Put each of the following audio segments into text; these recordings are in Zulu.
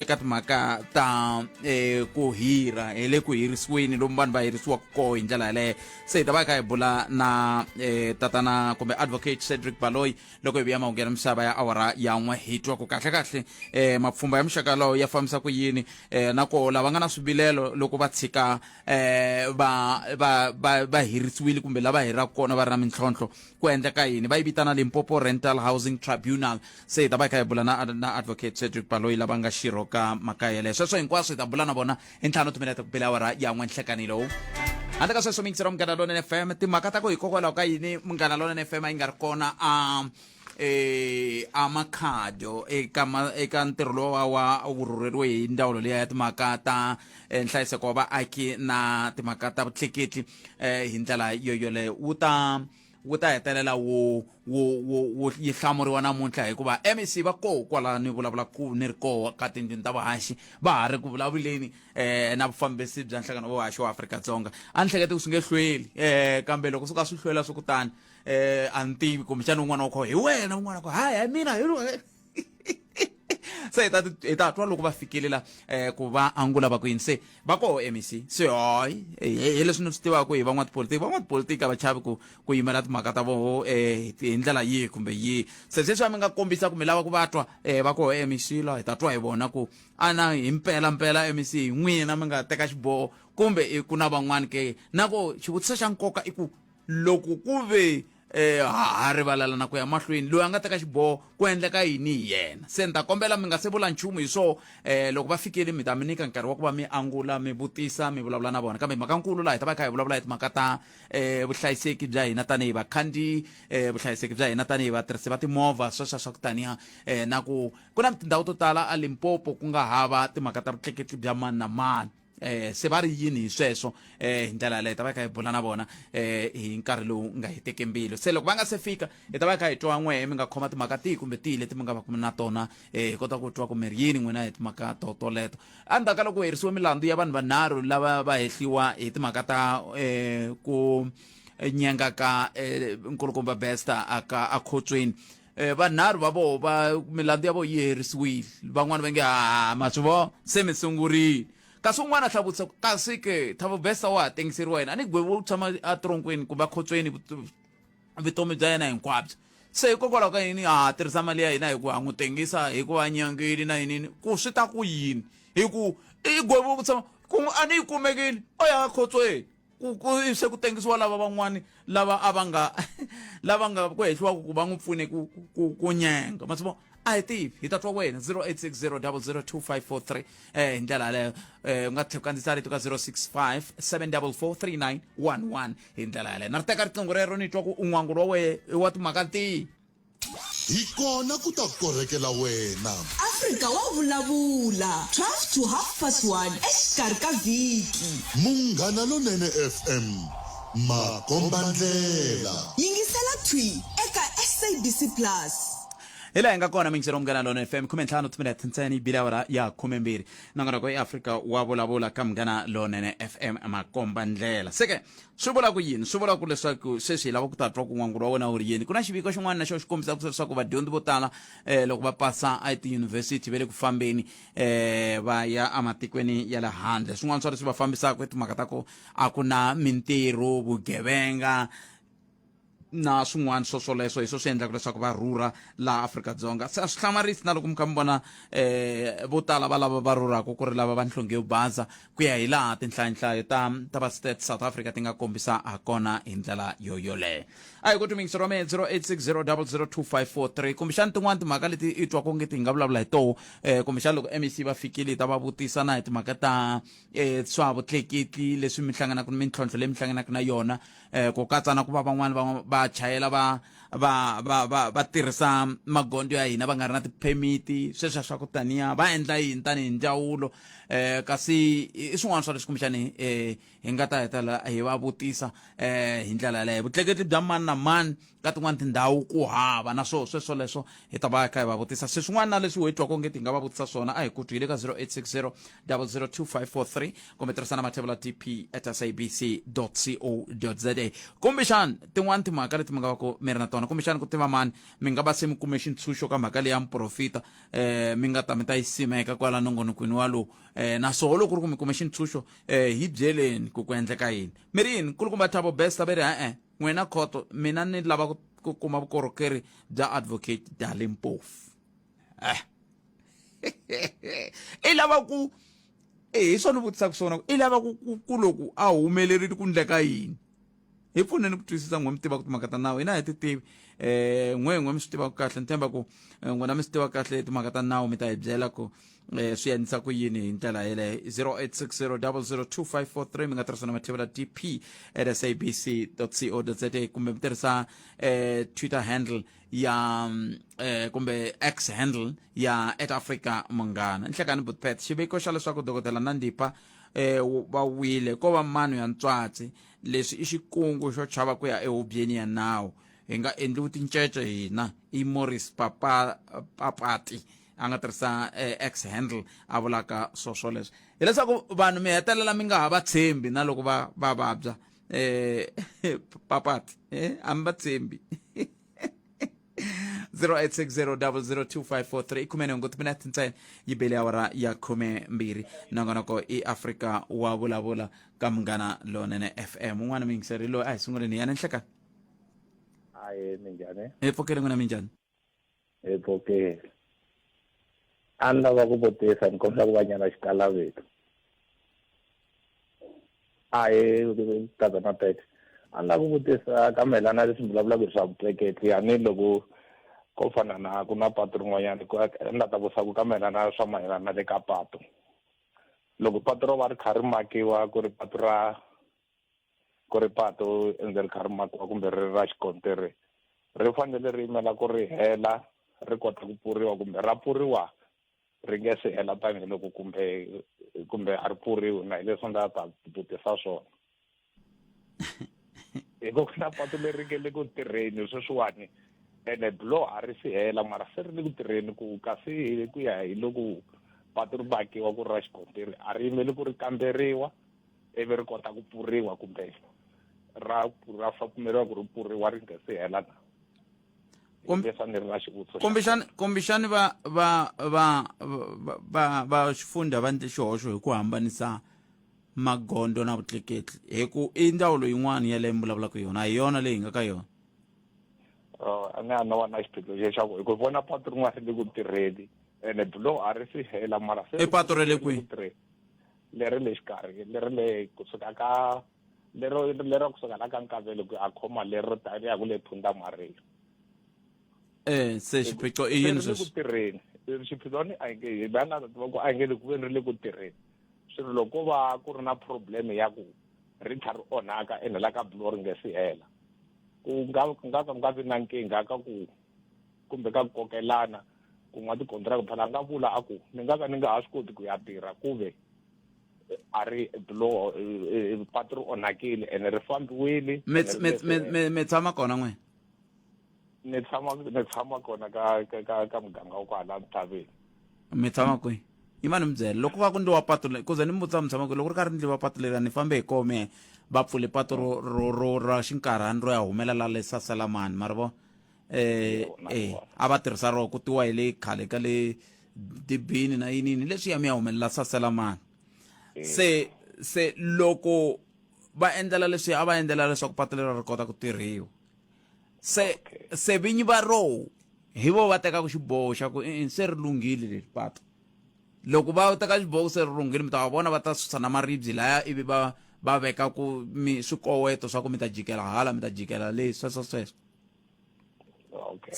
eka timhaka ta ku hira le ku hirisiweni lomu vanhu va hirisiwaka koho hi ndlela yaleyo se hi ta va kha hi bula na tatana kumbe advocate Cedric Baloyi loko hi vuya mahungu ya misava ya awara yan'we hi twa ku kahle mapfhumba ya muxaka lowu ya fambisa ku yini na koho lava nga na swivilelo loko va tshika va hirisiwile kumbe lava hiraka kona va ri na mintlhontlho ku endleka yini va yi vitana Limpopo Rental Housing Tribunal se hi ta va kha hi bula na advocate Cedric Baloyi lava nga xirho ka mhaka yeleyo sweswo hinkwaswo hi ta bula na vona hi ntlhanu timinete ku bela awara yan'we nhlekani lowu handle ka sweswo mingisero Munghana Lonene FM timhaka ta ku hikokwalaho ka yini Munghana Lonene FM a yi nga ri kona a makhado eka ntirho lowu wa vurhurheriwe hi ndzawulo leya ya timhaka ta nhlayiseko wa vaaki na timhaka ta vutleketli hi ndlela yoyoleyo wu ta hetelela wo yi hlamuriwa namuntlha hikuva MEC va koho kwala ni vulavula ku ni ri koho ka tindhini ta vuhaxi va ha ri ku vulavuleni na vufambisi bya nhlangano wa vuhaxi wa Afrika-Dzonga a ni hlekete ku swi nge hlweli kambe loko swi ka swi hlwela swi kutani a ni tivi kumbexana un'wana wa koho hi wena un'wana wa koho hayi mina se hi ta twa loko va fikelela ku va angula va ku yini se va koho MEC se hoyi hi leswi ni swi tivaka hi van'watipolitiki a va chavi ku yimela timhaka ta voho hi ndlela yihi kumbe yihi se sweswi mi nga kombisa ku mi lava ku va twa va koho MEC la hi ta twa hi vona ku ana hi mpela MEC hi n'wina mi nga teka xiboho kumbe ku na van'wani ke na ku xivutiso xa nkoka i ku loko ku ve ha rivalala na ku ya mahlweni loyi a nga teka xiboho ku endleka yini hi yena se ni ta kombela mi nga se vula nchumu hi swo loko va fikile mi ta mi nyika nkarhi wa ku va mi angula mi vutisa mi vulavula na vona kambe mhaka nkulu laha hi ta va kha hi vulavula hi timhaka ta vuhlayiseki bya hina tanihi vakhandziyi vuhlayiseki bya hina tanihi vatirhisi va timovha sweswo swa ku taniha na ku na tindhawu to tala a Limpopo ku nga hava timhaka ta vutleketli bya mani na mani se va ri yini hi sweswo hi ndlela yaleyo hi ta va kha hi bula na vona hi nkarhi lowu nga heteki mbilu se loko va nga se fika hi ta va kha hi twa n'wehe mi nga khoma timhaka tihi kumbe tihi leti mi nga va na tona hi kota ku twa ku mi ri yini n'wina hi timhaka toleto endzhaku ka loko herisiwe milandzu ya vanhu vanharhu lava va hehliwa hi timhaka ta ku nyenga ka nkulukumba Bester a khotsweni vanharhu va voho milandzu ya voho yi herisiwile van'wani va nge maswivo se mi sungurile kasi un'wana a hlavutisa kasi ke Thabo Bester wa ha tengiseriwa yena a ni gwevi u tshama a tronkweni kumbe a khotsweni vutomi bya yena hinkwabyo se hikokwalaho ka yini tirhisa mali ya hina hi ku ha n'wi tengisa hi ku va nyangeli na yinini ku swi ta ku yini hi ku i gwevi u tshama a ni yi kumekile o ya khotsweni se ku tengisiwa lava van'wani lava a va nga ku hehliwaka ku va n'wi pfune ku nyenga masimo a hi tivi hi ta twa wena 0860002543 hi ndlela yaleyo u nga tlhela ku kandziyisa rito ka 065 hi ndlela yaleyo na ri teka riqingho rero ni twa ku un'wangu wa wehe i wa timhaka tihi hi kona ku ta korhekela wena Afrika Wa Vulavula 12 to 1:30 exikarhi ka vhiki Munghana Lonene FM makombandlela yingisela thwi eka SABC Plus hi laha hi nga kona mingisero Munghana Lonene FM 15 timinete ntsena bile awara ya 12 nangonoko i Afrika Wa Vulavula ka Munghana Lonene FM makombandlela seke swi vula ku yini swi vula ku leswaku sweswi hi lava ku ta twa ku n'wangulo wa wena wu ri yini ku na xiviko xin'wana na xo xi kombisaka leswaku vadyondzi vo tala loko va pasa etiyunivhesiti va le ku fambeni va ya ematikweni ya le handle swin'wana swa leswi va fambisaka timhaka ta ku a ku na mintirho vugevenga na swin'wana swoleswo hi swi endlaka leswaku va rhurha laha Afrika-Dzonga se a swi hlamarisi na loko mi kha mi vona vo tala va lava va rhurhaka ku ri lava va nhlonge yo basa ku ya hi laha tinhlayohlayo ta va state South Africa ti nga kombisa ha kona hi ndlela yoyoleyo a hi ku tumingisero wa mehe 0860002543 kumbexana tin'wana timhaka leti i twa ku nge ti hi nga vulavula hi toho kumbexana loko MEC va fikile ta va vutisa na hi timhaka ta swa vutleketli leswi mi hlanganaka mintlhontlho leyi mi hlanganaka na yona ku katsa na ku va van'wani va chayela va tirhisa magondzo ya hina va nga ri na tiphemiti sweswo swa ku taniya va endla yini tanihi ndzawulo kasi i swin'wana swa leswi kumbexani hi nga ta hetela hi va vutisa hi ndlela yaleyo vutleketli bya mani na mani ka tin'wana tindhawu ku hava na sweswo leswo hi ta va kha hi va vutisa se swin'wana na leswi hi twaka ngeti hi nga va vutisa swona a hi kutu hi le ka 0860002543 kumbe tirhisana mathevula tp@sabc.co.za kumbexana tin'wana timhaka leti mi nga va ku mi ri na tona swona kumbexana ku tiva mani mi nga va se mi kume xintshunxo ka mhaka leyi ya miprofita mi nga ta mi ta yi simeka kwala nongonokweni walowu naswona loko ku ri ku mi kume xintshunxo hi byeleni ku endleka yini mi ri yini kulukumba Thabo Bester va ri n'wina khoto mina ni lava ku kuma vukorhokeri bya advocate Dali Mpofu i lava ku hi swona vutisaka swona i lava ku loko a humelerile ku endleka yini hi pfuneni ku twisisa n'we mi tiva ku timhaka ta nawu hina hi ti tivi n'we mi swi tivaka kahle ni tshemba ku n'wina mi swi tiva kahle timhaka ta nawu mi ta hi byela ku swi endlisa ku yini hi ndlela yeleyo 0860002543 mi nga tirhisa na mathevela dp@sabc.co.za kumbe mi tirhisa Twitter handle ya kumbe X handle ya @Afrika Munghana nhlekani butpet xiviko xa leswaku dokodela Nandipha va wile ko va mano ya ntswatsi leswi i xikungu xo chava ku ya ehubyeni ya nawu hi nga endliwi tincece hina i Morris Papati a nga tirhisa X handle a vulaka swoswo leswi hileswaku vanhu mi hetelela mi nga ha va tshembi na loko va vabya Papati a mi va tshembi 0860002543 ikhumeni ngoti mina tintsena yi bele awara ya 12 nongonoko i Afrika wa vulavula ka Munghana Lonene FM un'wana vayingiseri loyi a hi sunguleni yana nhlekani minjhani pfukeli n'wina minjhani pfukeli a ni lava ku vutisa ni kombela ku va nyana xikalaveto tazana tete a ni lava ku vutisa ka mayelana leswi mi vulavulaka hi swa vutleketli yani loko ko fana na ku na patu rin'wanyana ni la ta vusaku ka mayelana swa mayelana na le ka patu loko patu ro va ri kha ri makiwa ku ri patu endzeni kha ri makiwa kumbe ri ra xikontiri ri fanele ri yimela ku ri hela ri kota ku pfuriwa kumbe ra pfuriwa ri nge se hela tanihiloko kumbe a ri pfuriwi na hi leswi nga ta vutisa swona hikuva na patu leri nge le ku tirheni sweswiwani ene bulo a ri si hela mara se ri le ku tirheni ku kasi ku ya hi loko patu ri makiwa ku ri ra xikontiri a ri yimeli ku ri kamberiwa ivi ri kota ku pfuriwa kumbe ra pfumeriwa ku ri pfuriwa ri nge si hela na kumbexani va xifundza va ndle xihoxo hi ku hambanisa magondo na vutleketli hi ku i ndzawulo yin'wana ya leyi mi vulavulaka yona hi yona leyi hi nga ka yona a nga na wana xiphiqo xexaku hi ku vona patu rin'wana ri le ku tirheni ene bulo a ri si hela mara se patu ra le kwihi leri le xikarhi leri le kusuka ka lero kusuka la ka Nkavelo ku a khoma lero tani ya ku le Phunda Marilo se xiphiqo i yini sweswi ku tirheni xiphiqo ni a nge bana ku a nge ku veni ri le ku tirheni swilo loko va ku ri na problem ya ku ri tlha ri onhaka ene la ka bulo ri nge si hela ku nga vi na nkingha ka ku kumbe ka ku kokelana ku nwa tikontraka phela nga vula a ku ni nga ka ni nga ha swi koti ku ya tirha kuve a ri bulo patu ri onhakile ene ri fambiwile mi tshama kona n'wina ni tshama kona ka muganga wa kwala Mthaveni mi tshama kwihi yimani mi byela loko va ku ndliwa patu ku ze ni mi vutisa mi tshama kwihi loko ri karhi ndliwa patu leri ni fambe hi kome va pfule patu ro ra xinkarhani ro ya humelela le Sasalamani mara vo a va tirhisa ro ku tiwa hi le khale ka le dibini na yinini leswi ya mi ya humelela Sasalamani se loko va endlela leswi a va endlela leswaku patu leri ri kota ku tirhiwa se vinyi va roho hi vo va tekaku xiboho xa ku se ri lunghile leri patu loko va teka xiboho se ri lunghile mi ta va vona va ta susa na maribye laya ivi va veka ku swikoweto swa ku mi ta jikela hala mi ta jikela le sweswo se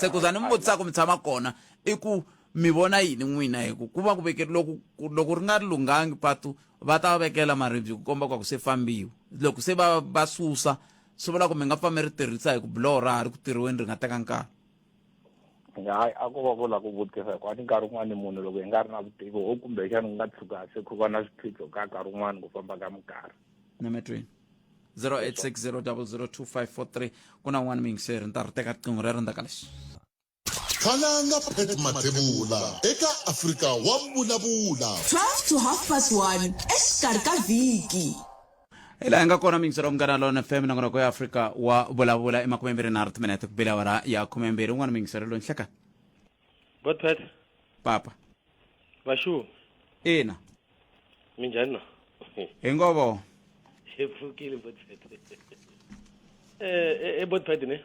ku za ni mi vutisa ku mi tshama kona i ku mi vona yini n'wina hi ku va ku vekeri loko ri nga ri lunghangi patu va ta va vekela maribye ku komba ku se fambiwa loko se va susa swi vula ku mi nga famba ri tirhisa hi ku buloho ra ha ri ku tirhiweni ri nga teka nkarhi hayi a ko va vula ku vutisa ku a ni nkarhi wun'wani munhu loko hi nga ri na vutivi o kumbexani ku nga tshuka se ku va na swiphiqo ka nkarhi wun'wani ku famba ka minkarhi nametweni 0860002543 ku na un'wana miyingiseri ni ta ri teka riqingho rero ndzaka lexi khalanga Pet Mathebula eka Afrika Wa Vulavula 12 to 1:30 exikarhi ka vhiki ila nga kona mingisero mngana lona FM na ngoko ya Afrika wa Vulavula emakumembere na 30 minutes kubila wara ya kumembere ungwana mingisero lo nhlaka Botpet papa bashu ina minjani na engobo ephukile Botpet Botpet ne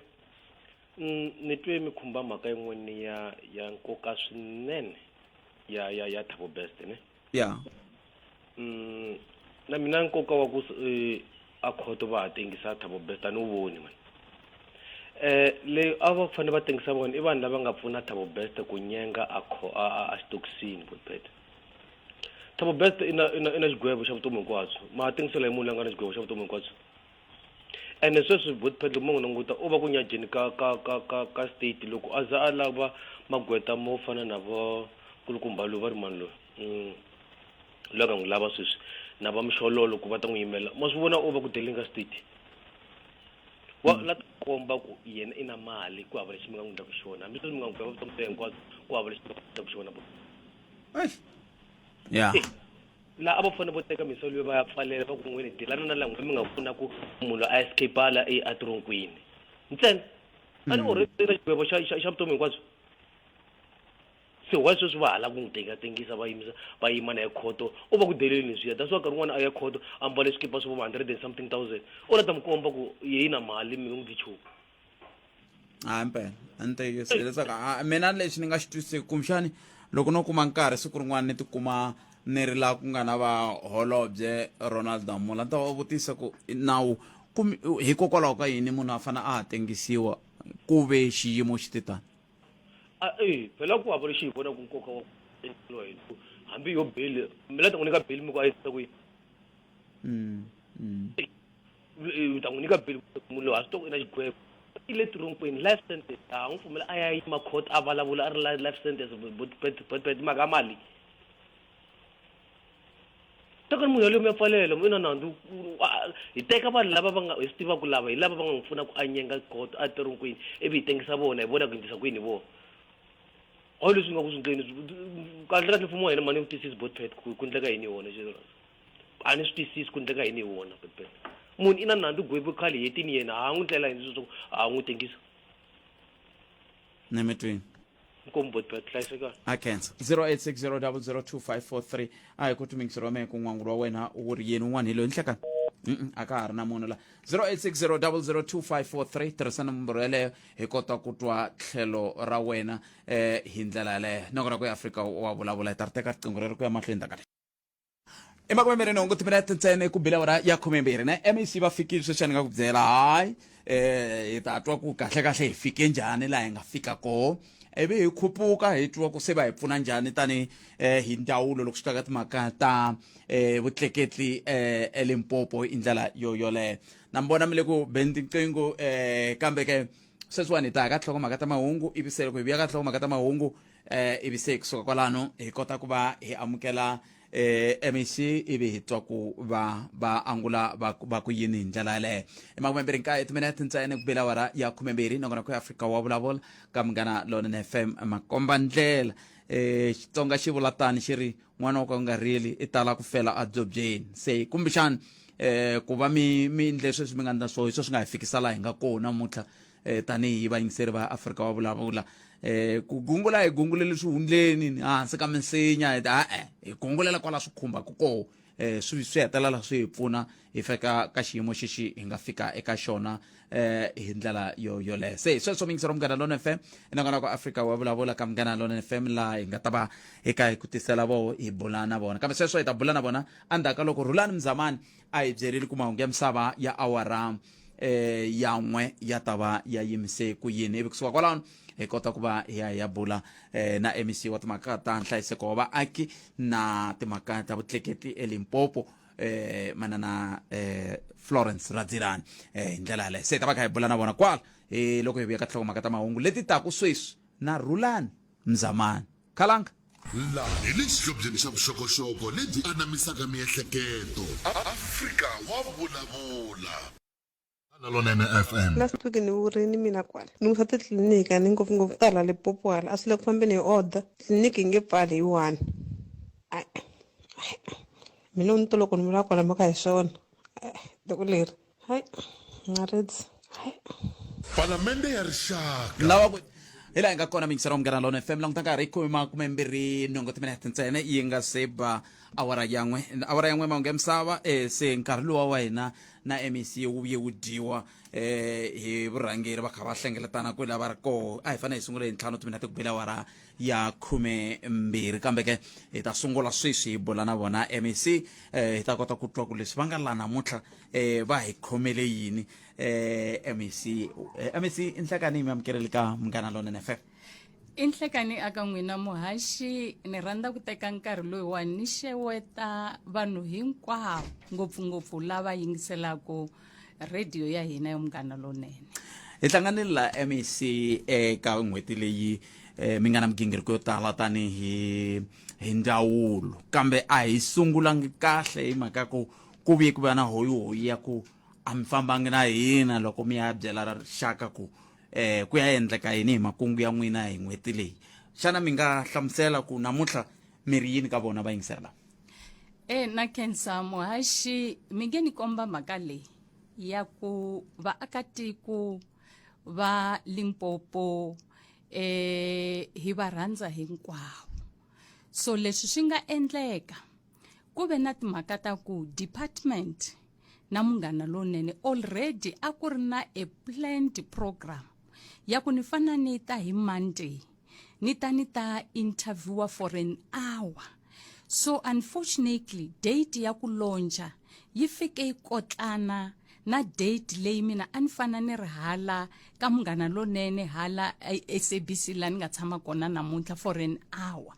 ni twe mikhumba maka yin'wana ya nkoka swinene ya Thabo Best ne ya na mina nkoka wa ku akhoto va tengisa Thabo Best ani uvoni man le ava fane va tengisa vona I vanhu lava nga pfuna Thabo Best ku nyenga a stocksini Botpet Thabo Best ina xigwebo xa vutomi hinkwabyo ma tengisela hi munhu la nga na xigwebo xa vutomi hinkwabyo ene sweswi Botpet lo munhu languta u va ku nyajeni ka state loko a za a lava magweta mo fana na vo kulukumba lo va ri mani lo loko n'wi lava sweswi na va mixololo ku va ta n'wi yimela ma swi vona u va ku delinga state wa la komba ku yena ina mali ku hava lexi mi nga n'wi endlaku xona hambi sweswi mi nga n'wi beva vutomi bya hinkwabyo ku hava lexi mi nga n'wi endlaku xona ya la a va fanele vo teka misolo va ya pfalela va ku n'wini dilana na lan'we mi nga pfuna ku munhu a escape ala atironkwini ntsena ani u rheta xigwebo xa vutomi hinkwabyo se wa sweswi va hala ku n'wi tengisa va yima na ekhoto u va ku deleni leswiya that's why nkarhi wun'wana a ya khoto a mbale swikipa swi vo 100 and something thousand u la ta mi komba ku yeyi na mali mi n'wi dichuku mpela antekisi leswaku mina lexi ni nga xi twisisi kumxani loko no kuma nkarhi siku rin'wana ni tikuma ni ri la ku nga na va holobye Ronald Damula ta va vutisa ku nawu hikokwalaho ka yini munhu a fana a tengisiwa ku ve xiyimo xi titani phela ku hava lexi hi vona ku nkoka wa lo hi hambi yo beli mi la ta n'wi nyika beli mi ku a yisa ku yini ta n'wi nyika beli munhu loyi a swi toko ina xigwebo I le tironkweni life sentence a n'wi pfumela a ya yima court a vulavula a ri life sentence Botpet maka mali taka munhu yaloye mi ya pfalela mu ina nandzu hi teka vanhu lava va nga hi swi tivaka lava hi lava va nga n'wi pfuna ku a nyenga court a tironkweni ivi hi tengisa vona hi vona ku endlisa ku yini vona awu leswi nga ku swi ndleni kahle mfumo wa hina mani wu twisisi Botpet ku endleka yini hi wona a ni swi twisisi ku endleka yini hi wona Botpet munhu ina nandzu gwebo khale hetini yena a n'wi tlela hi sweswo a n'wi tengisa ni mitwini nkomu Botpet hlayiseka a cancer 0860002543 a hi ku tumingiseriwa me ku n'wangu wa wena u ri yini un'wana hi loyi nhlekani a ka ha ri na munhu la 0860002543 tirhisa nomboro yeleyo hi kota ku twa tlhelo ra wena hi ndlela yaleyo nokona ku ya Afrika wa Vulavula hi ta ri teka riqingho reri ku ya mahlweni takale emakumembere nongo timinete ntsene ku bila wara ya khumembere na MEC va fikile sweswi ni nga ku byela hayi hi ta twa ku kahle hi fike njhani laha hi nga fika koho ivi hi khupuka hi twa ku se va hi pfuna njhani tani hi ndawulo loko swi ta ka timhaka ta vutleketli eLimpopo hi ndlela yoleyo na mbona mi le ku beni tiqingho kambe ke sweswiwani hi ta ka tlhoko mhaka ta mahungu ivi se loko hi vuya ka tlhoko mhaka ta mahungu ivi se kusuka kwalano hi kota ku va hi amukela MEC ivi hi twa ku va angula va ku yini hi ndlela yaleyo emakumembere nkaye timinete ntsene ku bila wara ya 12 nakona ku Afrika wa Vulavula ka Munghana Lonene FM makomba ndlela Xitsonga xi vula tani xi ri n'wana wa ka nga rili I tala ku fela a dzobyeni se kumbexani ku va mi ndle sweswi mi nga ndla swo swi nga hi fikisa laha hi nga kona namuntlha tanihi vayingiseri va Afrika wa Vulavula ku gungula hi gungulele swihundleni hansi ka minsinya hi gungulela kwala swi khumbaka koho swi hetelela swi hi pfuna hi fika ka xiyimo xexi hi nga fika eka xona hi ndlela yoleyo se sweswo mingisero Munghana Lonene FM inangana ku Afrika wa Vulavula ka Munghana Lonene FM laha hi nga ta va eka hi ku tisela vo hi bula na vona kambe sweswo hi ta bula na vona andhaka loko Rhulani Mzamani a hi byerile ku mahungu ya misava ya awara ya n'we ya ta va ya yimise ku yini ivi kusuka kwalano hi kota ku va ya bula na MEC wa timhaka ta nhlayiseko wa vaaki na timhaka ta vutleketli eLimpopo manana Florence Rhadzilane hi ndlela yaleyo se ta va kha hi bula na vona kwala loko hi vuya ka tlhogomhaka ta mahungu leti taku sweswi na Rhulani Mzamani khalanga laha hi le xihlobyeni xa vuxokoxoko lebyi anamisaka miehleketo Afrika wa Vulavula na Lonene FM last week ni urini mina kwala ni ngusate tliliniki ni ngopfu tala Limpopo hala asile ku fambeni hi order tliliniki nge pfali hi 1 mina ni toloko ni vula kwala maka hi swona loko leri hayi ngaredzi hayi palamende ya rixaka lawa ku hila nga kona mingisera umngana lona FM long tanga ri khoma kumembiri nongo timinete ntsena yi nga seba awara yan'we maunge msava se nkarhi lowa wa hina na MEC wu vuye wu dyiwa hi vurhangeri va kha va hlengeletana kwela va ri koho a hi fanele hi sungula hi ntlhanu timinete ku bela awara ya 12 kambe ke hi ta sungula sweswi hi bula na vona MEC hi ta kota ku twa ku leswi va nga la namuntlha va hi khomele yini MEC inhlekani mi amukeleli ka munghana lonene FM. inhlekani aka n'wina muhaxi ni rhandza ku teka nkarhi loyiwani ni xeweta vanhu hinkwavo ngopfungopfu lava yingiselaka radio ya hina ya munghana lonene. Hi hlanganile la MEC eka n'hweti leyi mi nga na migingiriko yo tala tanihi ndzawulo kambe a hi sungulangi kahle hi mhaka ku vuye ku va na hoyi ya ku a mi fambangi na hina loko mi ya byela rixaka ku ku ya endleka yini hi makungu ya n'wina hi n'hweti leyi xana mi nga hlamusela ku namuntlha mi ri yini ka vona vayingiseri lava. Na khensa muhaxi mi nge ni komba mhaka leyi ya ku vaakatiko va Limpopo hi va rhandza hinkwavo so leswi swi nga endleka ku ve na timhaka ta ku department na munghana lonene already a ku ri na a planned program ya ku ni fana ni ta hi Monday ni ta interviewa for an hour so unfortunately date ya ku launcha yi fike yi kotlana na date leyi mina a ni fana ni ri hala ka munghana lonene hala SABC la ni nga tshama kona namuntlha for an hour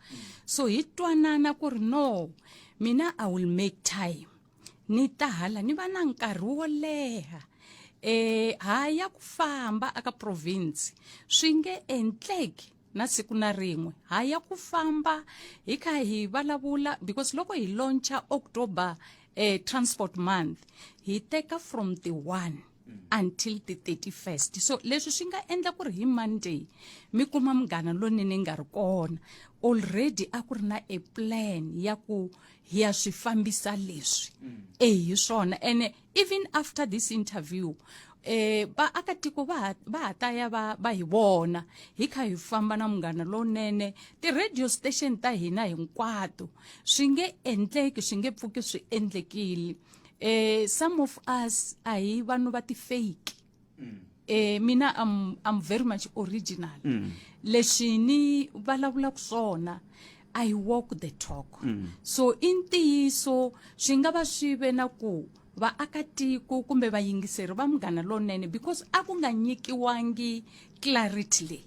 so hi twanana ku ri no mina I will make time ni ta hala ni va na nkarhi wo leha haya ku famba aka province swi nge endleki na siku na rin'we haya ku famba hi kha hi vulavula because loko hi launcha October transport month hi teka from the 1 until the 31st so leswi swi nga endla ku ri hi Monday mi kuma munghana lonene nga ri kona already a ku ri na a plan ya ku hi ya swi fambisa leswi hi swona and even after this interview vaakatiko va ta ya va hi vona hi kha hi famba na munghana lonene ti-radio station ta hina hinkwato swi nge endleki swi nge pfuki swi endlekile some of us a hi vanhu va ti-fake mina I'm very much original leswi ni vulavulaka swona I walk the talk so i ntiyiso swi nga va swi ve na ku vaakatiko kumbe vayingiseri va munghana lonene because a ku nga nyikiwangi clarity leyi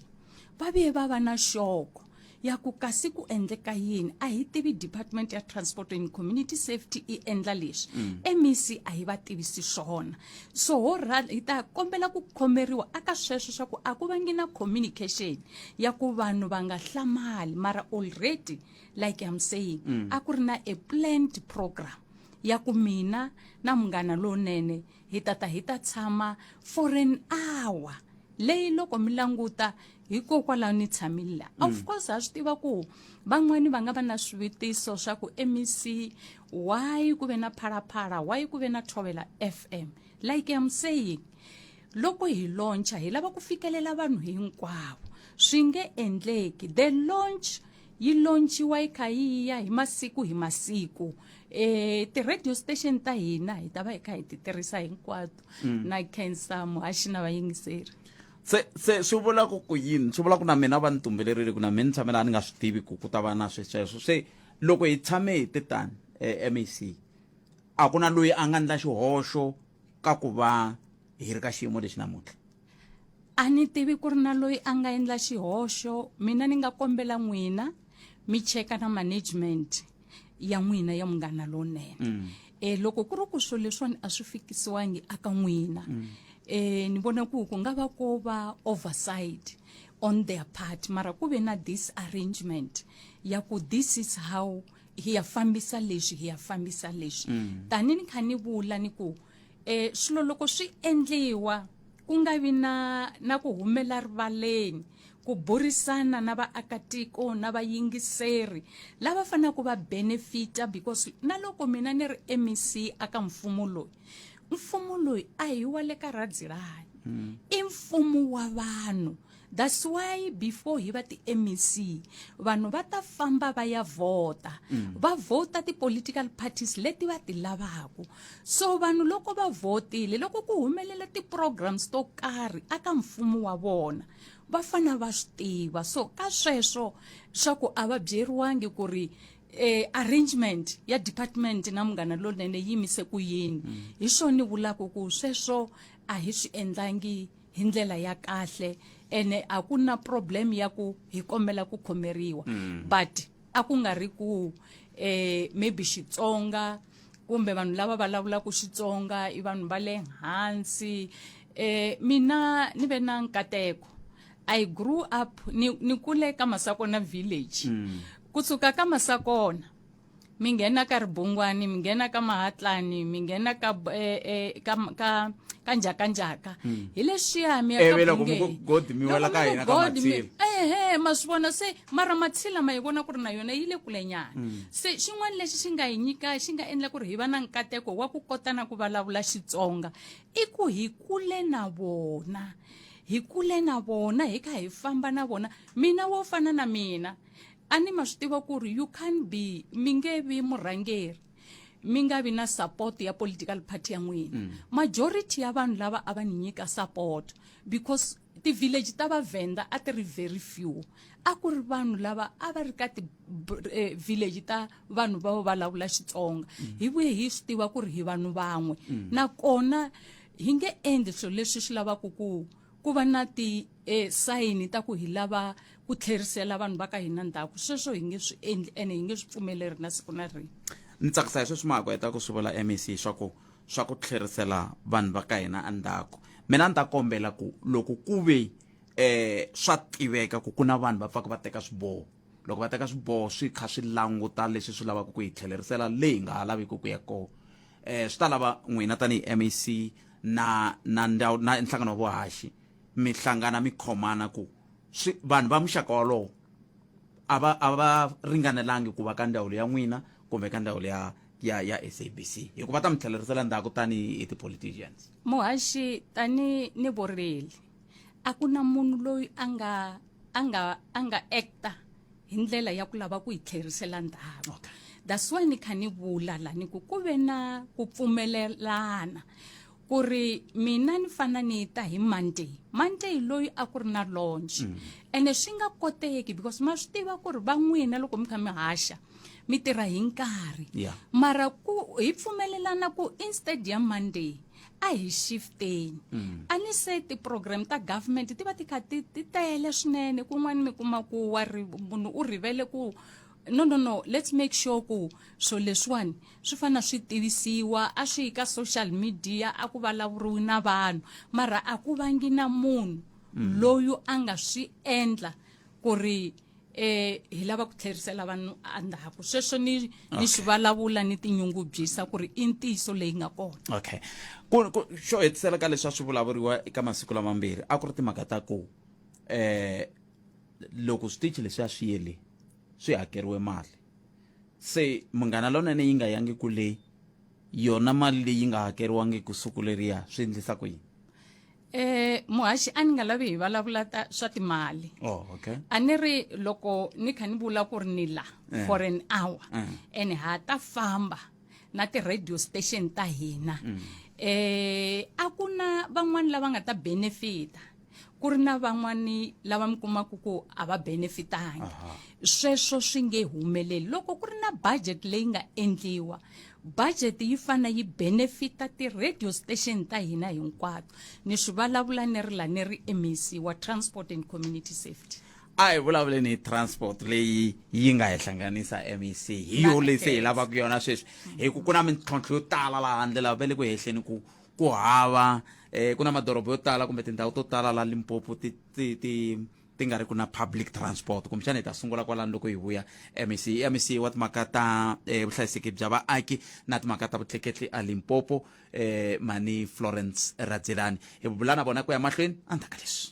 va vuye va va na xoko ya ku kasi ku endleka yini a hi tivi department ya transport and community safety i endla leswi MEC a hi va tivisi swona so hi ta kombela ku khomeriwa aka sweswo swa ku a ku vangi na communication ya ku vanhu va nga hlamali mara already like I'm saying a ku ri na a planned program ya ku mina na munghana lonene hi ta tshama for an hour leyi loko mi languta hikokwalaho ni tshamile la of course ha swi tiva ku van'wani va nga va na swivutiso swa ku MEC why ku ve na phalaphala why ku ve na Thobela FM like I'm saying loko hi launcha hi lava ku fikelela vanhu hinkwavo swi nge endleki the launch yi launchiwa yi kha yi ya hi masiku ti-radio station ta hina hi ta va hi kha hi ti tirhisa hinkwato na khensa muhaxi na vayingiseri se swi vula ku yini swi vula ku na mina va ni tumbelerile ku na mina ni tshamela ni nga swi tivi ku ta va na sweswo se loko hi tshame hi titani MEC a ku na loyi a nga ndla xihoxo ka ku va hi ri ka xiyimo lexi namuntlha a ni tivi ku ri na loyi a nga endla xihoxo mina ni nga kombela n'wina mi cheka na management ya n'wina ya munghana lonene loko ku ri ku swilo leswiwani a swi fikisiwangi aka n'wina ni vona ku nga va ko va oversight on their part mara ku ve na this arrangement ya ku this is how hi ya fambisa leswi tani ni kha ni vula ni ku swilo loko swi endliwa ku nga vi na ku humela rivaleni ku burisana na vaakatiko na vayingiseri lava fanaka va benefita because na loko mina ni ri MEC aka mfumo loyi mfumo loyi a hi wa le ka Rhadzilane I mfumo wa vanhu. That's why before hi va ti MEC vanhu va ta famba va ya vota va vota ti political parties leti va ti lavaku. So vanhu loko va votile loko ku humelela ti programs to karhi aka mfumo wa vona va fana va swi tiva. So ka sweswo swa ku a va byeriwangi ku ri arrangement ya department na Munghana Lonene yimise ku yini. Hi swona ni vulaka ku sweswo a hi swi endlangi hi ndlela ya kahle ene a ku na problem ya ku hi kombela ku khomeriwa but a ku nga ri ku maybe Xitsonga kumbe vanhu lava va vulavulaka Xitsonga I vanhu va le hansi. Mina ni ve na nkateko. I grew up ni kule ka Masakona village. Kusuka ka Masakona mi nghena ka Ribungwani mi nghena ka Mahatlani mi nghena ka Njhakanjhaka hi leswiya mi ya ka God mi wela ka hina ka Matsila ma swi vona se mara Matsila ma yi vona ku ri na yona yi le kulenyana. Se xin'wana lexi xi nga hi nyika xi nga endla ku ri hi va na nkateko wa ku kota na ku vulavula Xitsonga I ku hi kule na vona hi kha hi famba na vona. Mina wo fana na mina ani ma swi tiva ku ri you can be mi nge vi murhangeri mi nga vi na support ya political party ya n'wina. Majority ya vanhu lava a va ni nyika support because ti village ta vaVenda a ti ri very few. A ku ri vanhu lava a va ri ka ti village ta vanhu va vulavula Xitsonga. Hi vuye hi swi tiva ku ri hi vanhu van'we nakona hi nge endli swilo leswi swi lavaka ku va na ti sign ta ku hi lava ku tlherisela vanhu va ka hina ndzhaku. Sweswo hi nge swi endli ene hi nge swi pfumeleri na siku na rin'we. Ni tsakisa hi sweswi mako heta ku swi vula MEC swa ku tlherisela vanhu va ka hina endzhaku. Mina ni ta kombela ku loko ku ve swa tiveka ku na vanhu va pfaka va teka swiboho loko va teka swiboho swi kha swi languta leswi swi lavaka ku hi tlhelerisela leyi nga ha laviki ku ya kona. Swi ta lava n'wina tanihi MEC na nhlangano wa vuhaxi mi hlangana mi khomana ku vanhu va muxaka walowo a va ringanelangi ku va ka ndhawu ya n'wina kumbe ka ndhawu ya SABC hikuva ta mi tlhelerisela ndzhaku tanihi ti-politicians. Muhaxi tani ni vorile a ku na munhu loyi a nga acta hi ndlela ya ku lava ku hi tlherisela ndzhaku. That's why ni kha ni vula la ni ku ve na ku pfumelelana ku ri mina ni fana ni ta hi Monday loyi a ku ri na launch ene swi nga koteki because ma swi tiva ku ri va n'wina loko mi kha mi haxa mi tirha hi nkarhi mara ku hi pfumelelana ku instead ya Monday a hi shifteni a ni se ti program ta government ti va ti kha ti tele swinene kun'wana mi kuma ku munhu u rivele ku no let's make sure ku so leswiwani swi fana swi tivisiwa a swi ka social media a ku vulavuriwi na vanhu mara a ku vangi na munhu loyi a nga swi endla ku ri hi lava ku tlherisela vanhu endzhaku. Sweswo ni swi vulavula ni tinyungubyisa ku ri I ntiyiso leyi nga kona. Okay xo hetisela ka leswi a swi vulavuriwa eka masiku lamambirhi a ku ri timhaka ta ku loko switichi leswi a swi yele swi hakeriwe mali se Munghana Lonene yi nga yangi ku leyi yona mali leyi nga hakeriwangi ku suku leriya swi endlisa ku yini? Muhaxi a ni nga lavi hi vulavula swa timali. Okay. A ni ri loko ni kha ni vula ku ri ni la for an hour and ha ta famba na ti radio station ta hina a ku na van'wani lava nga ta benefita ku ri na van'wani lava mi kumaka ku a va benefitangi. Sweswo swi nge humeleli loko ku ri na budget leyi nga endliwa. Budget yi fana yi benefita ti radio station ta hina hinkwato. Ni swi vulavula ni ri la ni ri MEC wa transport and community safety. A hi vulavuleni hi transport leyi yi nga hi hlanganisa MEC hi yo leyi se hi lavaka yona sweswi hi ku na mintlhontlho yo tala laha handle la ve le ku hehleni ku hava ku na madoroba yo tala kumbe tindhawu to tala la Limpopo ti nga ri ku na public transport kumbexana hi ta sungula kwalani loko hi vuya MEC wa timhaka ta vuhlayiseki bya vaaki na timhaka ta vutleketli a Limpopo mani Florence Rhadzilane hi vula na vona ku ya mahlweni endzhaku ka leswi.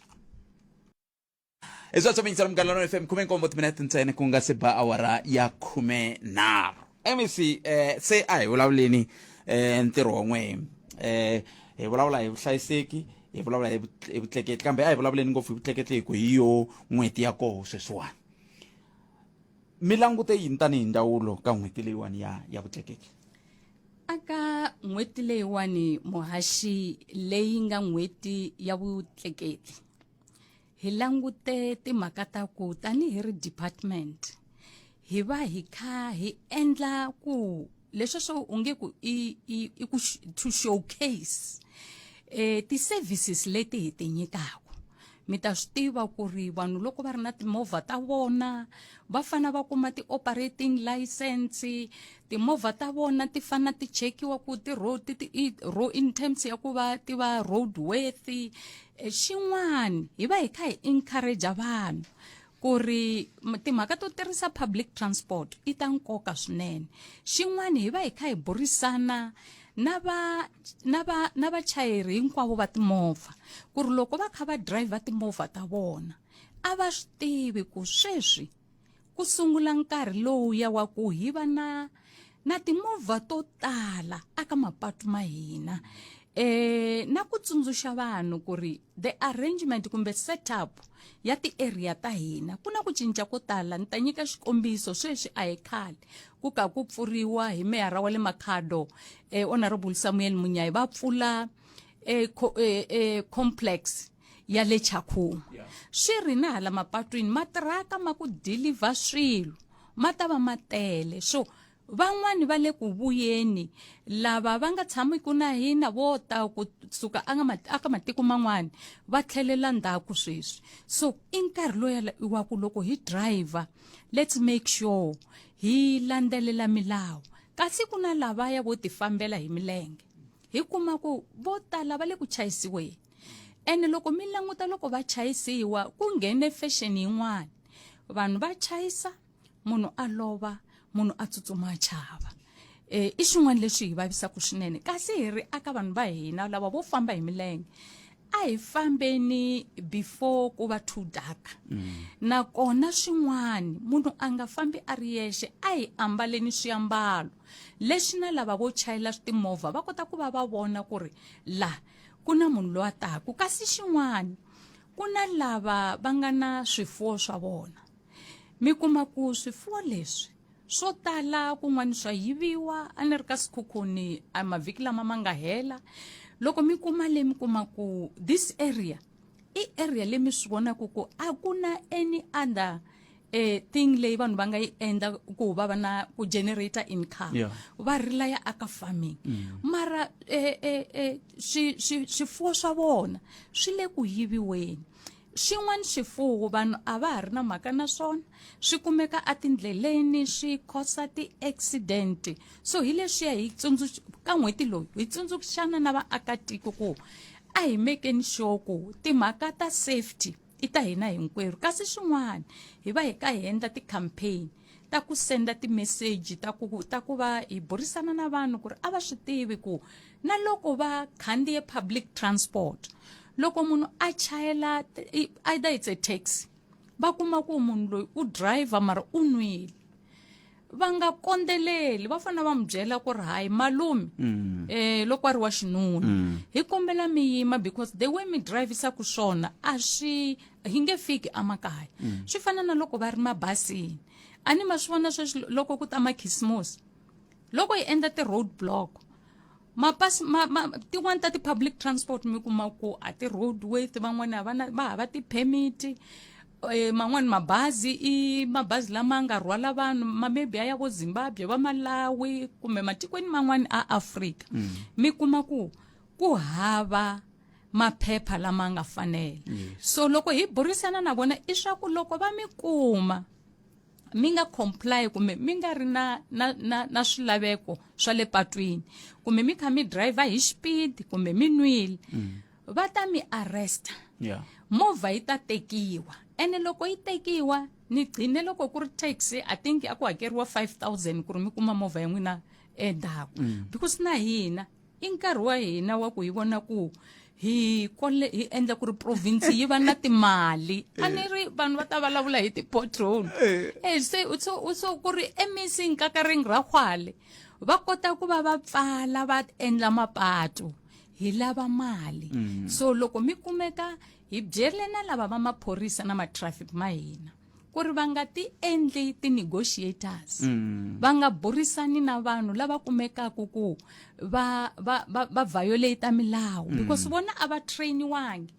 Eso swa mintsalo Munghana FM 17 minutes ntsena ku nga se ba awara ya 13. MEC se a hi vulavuleni ntirho wa n'we hi vulavula hi vuhlayiseki hi vulavula hi vutleketli kambe a hi vulavuleni ngopfu hi vutleketli hi ku hi yo n'hweti ya koho sweswiwani mi langute yini tanihi ndzawulo ka n'hweti leyiwani ya vutleketli aka n'hweti leyiwani muhaxi leyi nga n'hweti ya vutleketli hi langute timhaka ta ku tanihi ri department hi va hi kha hi endla ku leswi swo unge ku i ku to showcase ti-services leti hi ti nyikaka mi ta swi tiva ku ri vanhu loko va ri na timovha ta vona va fana va kuma ti-operating license timovha ta vona ti fana ti chekiwa ku in terms ya ku va ti va road worthy xin'wana hi va hi kha hi encourage vanhu ku ri timhaka to tirhisa public transport i ta nkoka swinene xin'wana hi va hi kha hi burisana na vachayeri hinkwavo va timovha ku ri loko va kha va driver timovha ta vona a va swi tivi ku sweswi ku sungula nkarhi lowuya wa ku hi va na timovha to tala aka mapatu ma hina na ku tsundzuxa vanhu ku ri the arrangement kumbe setup ya ti-area ta hina ku na ku cinca ko tala ni ta nyika xikombiso sweswi a hi khale ku ka ku pfuriwa hi meyara wa le Makhado honorable Samuel Munyai va pfula complex ya le Chakhuma swi ri na hala mapatwini matiraka ma ku deliver swilo ma ta va ma tele so van'wani va le ku vuyeni lava va nga tshamiku na hina vo ta ku suka aka matiko man'wani va tlhelela ndzhaku sweswi so i nkarhi loya wa ku loko hi driver let's make sure hi landzelela milawu kasi ku na lavaya vo tifambela hi milenge hi kuma ku vo tala va le ku chayisiweni ene loko mi languta loko va chayisiwa ku nghene fashion yin'wana vanhu va chayisa munhu a lova munhu a tsutsuma chava i swin'wana leswi hi vavisaka swinene kasi hi ri aka vanhu va hina lava vo famba hi milenge a hi fambeni before ku va too dark nakona swin'wana munhu a nga fambi a ri yexe a hi ambaleni swiambalo leswi na lava vo chayela timovha va kota ku va vona ku ri la ku na munhu loyi a taku kasi xin'wana ku na lava va nga na swifuwo swa vona mi kuma ku swifuwo leswi swo tala kun'wana swa yiviwa a ni ri ka sikhukhuni a mavhiki lama ma nga hela loko mi kuma le mi kuma ku this area i area le mi swi vonaku ku a ku na any other thing leyi vanhu va nga yi endla ku va va na ku generator income va rilaya aka farming mara swifuwo swa vona swi le ku yiviweni xin'wana xifuwo vanhu a va ha ri na mhaka na swona swi kumeka atindleleni swi khosa ti-accident so hi leswiya hi ka n'hweti loyi hi tsundzuxana na vaakatiko ku a hi mekeni sure ku timhaka ta safety i ta hina hinkwerhu kasi swin'wana hi va hi ka hi endla ti-campaign ta ku senda ti-message ta ku va hi burisana na vanhu ku ri a va swi tivi ku na loko va khandziye public transport loko munhu a chayela either it's a taxi va kuma ku munhu loyi u driver mara u nwile va nga kondeleli va fana va mu byela ku ri hayi malume loko a ri wa xinuna hi kombela mi yima because the way mi drivisa ku swona a swi hi nge fiki amakaya swi fana na loko va ri mabasini a ni ma swi vona sweswi loko ku ta makhisimusi loko hi endla ti-road block tin'wana ta ti-public transport mi kuma ku a ti-road worthy van'wana va hava ti-permit man'wani mabazi i mabazi lama nga rhwala vanhu maybe ya vo Zimbabwe va Malawi kumbe matikweni man'wani a Afrika mi kuma ku hava maphepha lama nga fanela so loko hi burisana na vona i swa ku loko va mi kuma mi nga comply kumbe mi nga ri na swilaveko swa le patwini kumbe mi kha mi driver hi speed kumbe mi nwile va ta mi arresta movha yi ta tekiwa ene loko yi tekiwa ni gcine loko ku ri taxi I think a ku hakeriwa 5,000 ku ri mi kuma movha ya n'wina endzhaku because na hina i nkarhi wa hina wa ku hi vona ku hi endla ku ri province yi va na timali a ni ri vanhu va ta vulavula hi ti-pothole se so ku ri MEC nkakaringi ra khwale va kota ku va pfala va endla mapatu hi lava mali so loko mi kumeka hi byerile na lava va maphorisa na ma-traffic ma hina ku ri va nga ti endli ti-negotiators va nga burisani na vanhu lava kumekaka ku va violate milawu because vona a va trainiwangi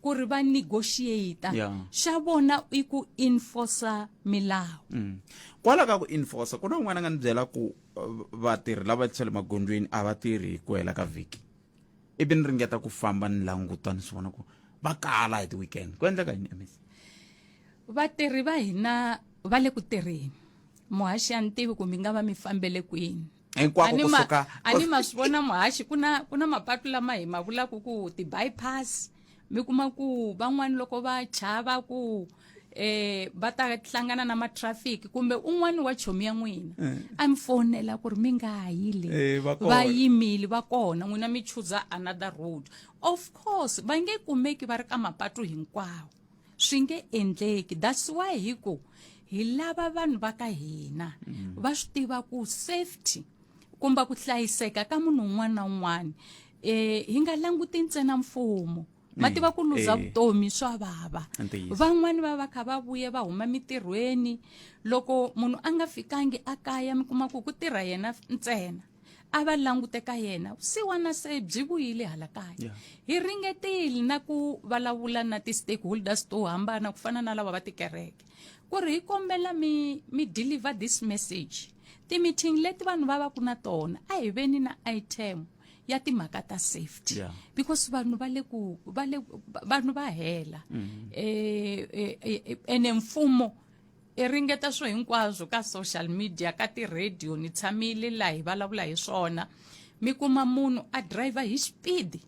ku ri va negotiate xa vona i ku enforce milawu kwala ka ku enforce ku na un'wana nga ni byela ku vatirhi lava tshele magondzweni a va tirhi ku hela ka vhiki ivi ni ringeta ku famba ni languta ni swi vona ku va kala hi ti-weekend ku endleka yini ms vatirhi va hina va le ku tirheni muhaxi a ni tivi ku mi nga va mi fambele kwini hinkwako kusuka ani ma swi vona muhaxi ku na mapatu lama hi ma vulaka ku ti-bypass mi kuma ku van'wani loko va chava ku va ta hlangana na matrafiki kumbe un'wani wa chomi ya n'wina a mi fonela ku ri mi nga yile va yimile va kona n'wina mi chuza another road of course va nge kumeki va ri ka mapatu hinkwawo swi nge endleki that's why hi ku hi lava vanhu va ka hina va swi tiva ku safety kumba ku hlayiseka ka munhu un'wana na un'wana hi nga languti ntsena mfumo mativa ku luza vutomi swa vava van'wani va kha va vuye va huma mitirhweni loko munhu a nga fikangi akaya mi kuma ku tirha yena ntsena a va languteka yena siwana se byi vuyile hala kaya hi ringetile na ku vulavula na ti-stakeholders to hambana ku fana na lava va tikereke ku ri hi kombela mi deliver this message ti-meeting leti vanhu va ku na tona a hi veni na item ya timhaka ta safety because vanhu vanhu va hela ene mfumo ringeta swo hinkwaswo ka social media ka ti-radio ni tshamile laha hi vulavula hi swona mi kuma munhu a driver hi speed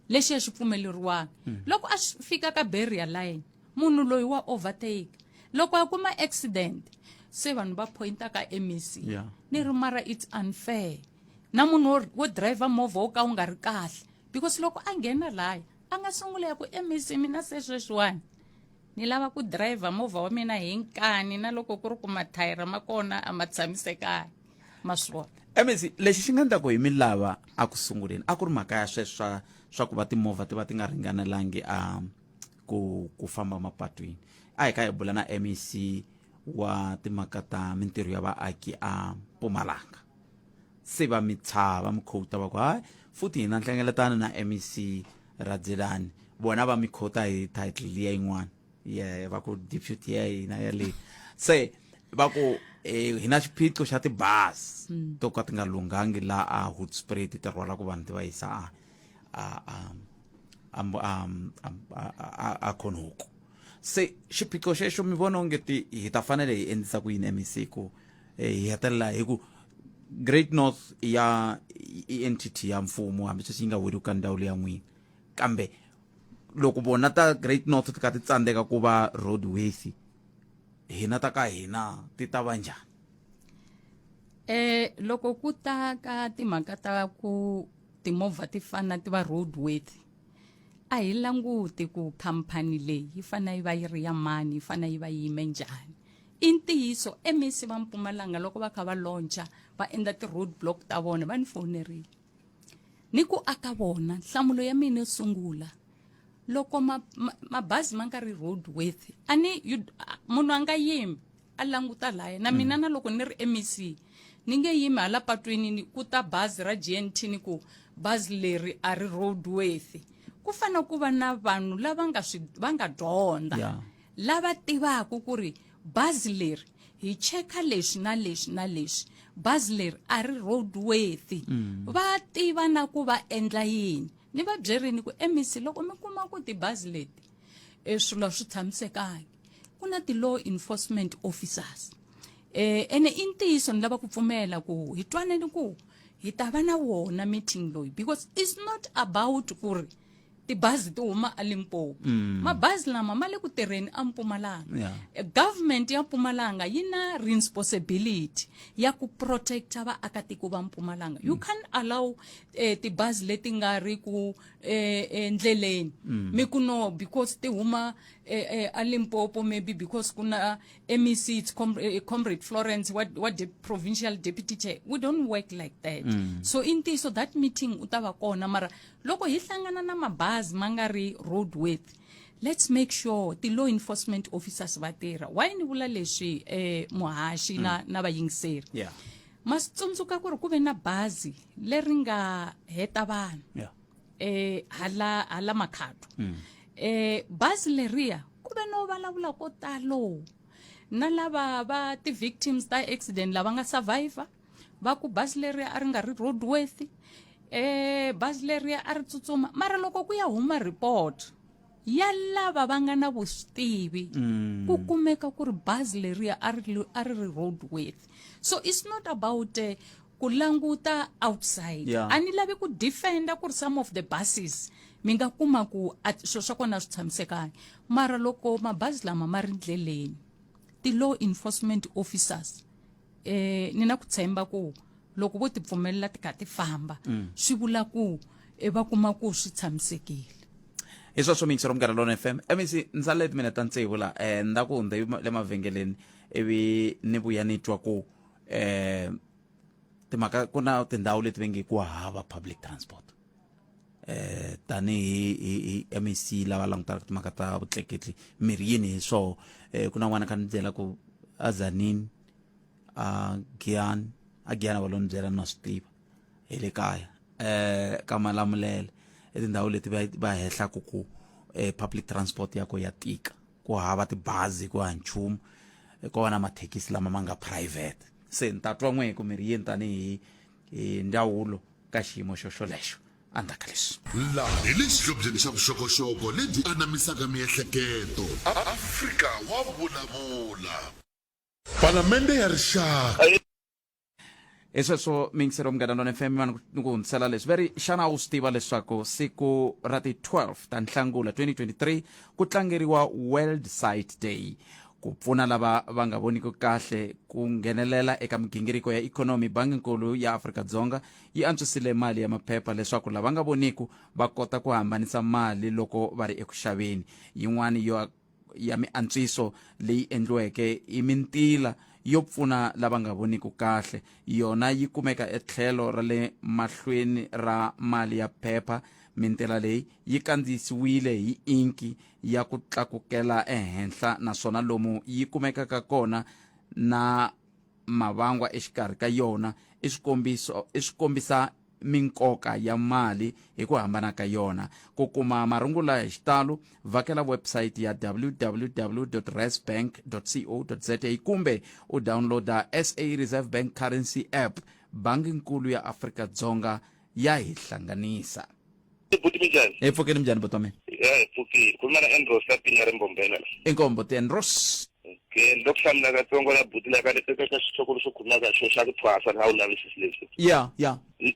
lexi a xi pfumeleriwanga loko a fika ka barrier line munhu loyi wa overtake loko a kuma accident se vanhu va pointa ka MEC ni ri mara it's unfair na munhu wo driver movha wo ka wu nga ri kahle because loko a nghena laya a nga sungula ya ku MEC mina se sweswiwani ni lava ku driver movha wa mina hi nkani na loko ku ri ku mathayira ma kona a ma tshamisekanga ma swi vona MEC lexi xi nga endla ku hi mi lava a ku sunguleni a ku ri mhaka ya sweswo swa ku va timovha ti va ti nga ringanelangi ku famba mapatwini a hi ka hi bula na MEC wa timhaka ta mintirho ya vaaki a Mpumalanga se va mi tshava mi khota va ku hayi futhi hina nhlengeletana na MEC Rhadzilane bona va mi khota hi title liya yin'wana va ku deputy ya hina ya le se va ku hina xiphiqo xa tibasi to ka ti nga lunghangi la a Hoedspruit ti rhwala ku vanhu ti va yisa a Khonoko se xiphiqo xexo mi vona onge hi ta fanele hi endlisa ku yini MEC ku hi hetelela hi ku Great North ya entity ya mfumo hambi sweswi yi nga weriwi ka ndhawu leya n'wina kambe loko vona ta Great North ti ka ti tsandzeka ku va roadways hina ta ka hina ti ta va njhani loko ku ta ka timhaka ta ku timovha ti fana ti va roadways a hi languti ku khampani leyi yi fana yi va yi ri ya mani yi fana yi va yime njhani i ntiyiso MEC va Mpumalanga loko va kha va launcha va endla ti-road block ta vona va ni fonerile ni ku aka vona nhlamulo ya mina yo sungula loko mabazi ma nga ri roadways munhu a nga yimi a languta laya na mina na loko ni ri MEC ni nge yimi hala patwini ku ta bazi ra GNT ni ku bazi leri a ri roadways ku fana ku va na vanhu lava va nga dyondza lava tivaka ku ri bazi leri hi cheka leswi na leswi na leswi bazi leri a ri roadways va tiva na ku va endla yini ni va byerini ku MEC loko mi kuma ku tibazi leti swilo swi tshamisekangi ku na ti-law enforcement officers ene i ntiyiso ni lava ku pfumela ku hi twaneni ku hi ta va na wona meeting loyi because it's not about ku ri tibazi ti huma a Limpopo mabazi lama ma le ku tirheni a Mpumalanga government ya Mpumalanga yi na responsibility ya ku protecta vaakatiko va Mpumalanga you can't allow tibazi leti nga ri ku endleleni mi ku no because ti huma a Limpopo maybe because kuna MEC it's Comrade Florence what the provincial deputy chair we don't work like that so so that meeting utava kona mara loko hi hlangana na mabazi mangari road width let's make sure the law enforcement officers va tirha why ni vula leswi muhashi na vayingiseri masitsundzuka ku ri ku ve na bazi leri nga heta vanhu hala Makhado bazi leriya ku ve no vulavula ko talo na lava va ti victims ta accident lava nga survivor va ku bazi leriya a ri nga ri roadworthy bazi leriya a ri tsutsuma mara loko ku ya huma report ya lava va nga na vuswitivi ku kumeka ku ri bazi leriya a ri roadworthy so it's not about ku languta outside a ni lavi ku defenda ku ri some of the buses mi nga kuma ku swo swa kona swi tshamisekanga mara loko mabazi lama ma ri ndleleni ti law enforcement officers ni na ku tshemba ku loko vo ti pfumelela ti kha ti famba swi vula ku va kuma ku swi tshamisekile hi sweswo mixer omkarhi lona FM MEC ndzale timinete tsevu la nda ku hundza le mavhengeleni ivi ni vuya ni twa ku timhaka ku na tindhawu leti vengi ku hava public transport tanihi MEC lava langutaka timhaka ta vutleketli mirini hi swoho ku na n'wana ka ni byela ku a Tzaneen a Giyani va lo ni byela na swi tiva hi le kaya ka Malamulele tindhawu leti va hehlaku ku public transport yako ya tika ku hava tibazi ku ha nchumu ko va na mathekisi lama ma nga private se ni ta twa n'we ku mi ri yini tanihi ndzawulo ka xiyimo xolexo andaka leswi laha hi le xihlobyeni xa vuxokoxoko lebyi anamisaka miehleketo Afrika wa vulavula palamende ya rixaka hi sweswo mixer omkarhi lona FM ni ku hundzisela leswi very xana u swi tiva leswaku siku ra ti 12 ta Nhlangula 2023 ku tlangeriwa World Sight Day ku pfuna lava va nga voniki kahle ku nghenelela eka migingiriko ya ikhonomi banginkulu ya Afrika-Dzonga yi antswisile mali ya maphepha leswaku lava nga voniku va kota ku hambanisa mali loko va ri eku xaveni yin'wani ya miantswiso leyi endliweke i mintila yo pfuna lava nga voniku kahle yona yi kumeka etlhelo ra le mahlweni ra mali ya phepha mintila leyi yi kandziyisiwile hi inki ya ku tlakukela ehenhla naswona lomu yi kumekaka kona na mavangwa exikarhi ka yona i swikombiso minkoka ya mali hi ku hambana ka yona ku kuma marungula hi xitalo vhakela website ya www.reservebank.co.za kumbe u downloada SA Reserve Bank Currency app banginkulu ya Afrika-Dzonga ya hi hlanganisa hi pfukeni mjani buti wa mina pfukile khuluma na Andros lapini ya Rimbombela inkombo ti Andros ke ndo kuhlamula katsongo la buti la ka eka xitshokolo xo khuluma ka xo xa ku thwasa na u lavisisi leswi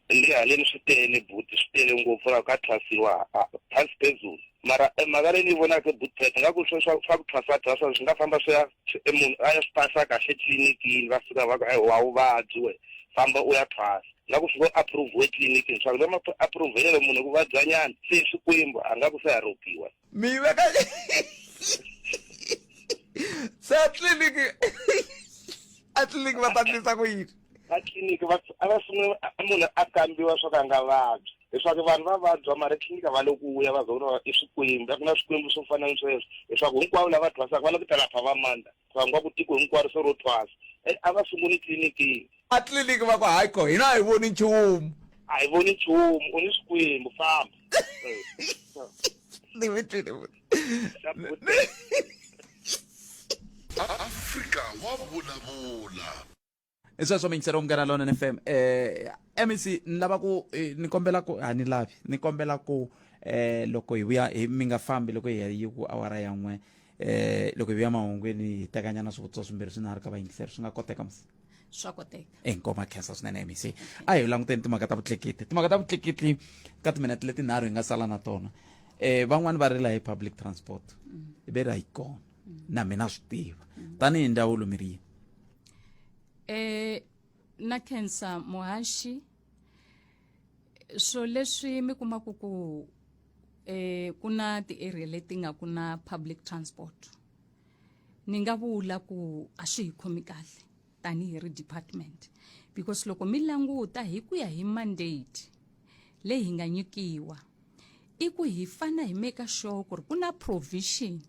ndi haleni swi tele buti swi tele ngopfu la ka thwasiwa phansi phezulu mara mhaka leyi ni vonaka buti nga ku swa ku thwasa swi nga famba swi ya munhu a ya swi pasa kahle tliliniki va fika va ku wa vuvabyi we famba u ya thwasa la ku fika approve etliliniki swa lama approve munhu ku vabyanyana se swikwembu a nga ku se haropiwa mi veka sa tliliniki atliliniki va tatisa ku yini atliliniki va sungula munhu a kambiwa swo ka nga vabyi leswaku vanhu va vabya mara tliliniki va loku ya va zona i swikwembu ku na swikwembu swo fana ni sweswo leswaku hinkwavo lava thwasaka va la ku tala va manda va ku tiko hinkwaro se ro thwasa a va sunguli tliliniki atliliniki va ku hayi ko hina a hi voni nchumu a hi voni nchumu u ni swikwembu famba Afrika wa vulavula i sweswo mixer omkarhi lona FM MEC ni lava ku ni kombela ku ni lavi ni kombela ku loko hi vuya mi nga fambi loko hi yi ku awara ya n'we loko hi vuya mahungweni hi tekanyana swivutiso swimbirhi swinharhu ka vayingiseri swi nga koteka msi swa koteka enkoma khensa swinene MEC a hi languteni timhaka ta vutleketli ka timinete letinharhu hi nga sala na tona van'wani va rila hi public transport ve ri a yi kona na mina swi tiva tanihi ndzawulo mi ri na khensa muhashi so leswi mi kumaku ku ku na ti-area leti nga ku na public transport ni nga vula ku a swi hi khomi kahle tanihi ri department because loko mi languta hi ku ya hi mandate leyi hi nga nyikiwa i ku hi fana hi make sure ku ri ku na provision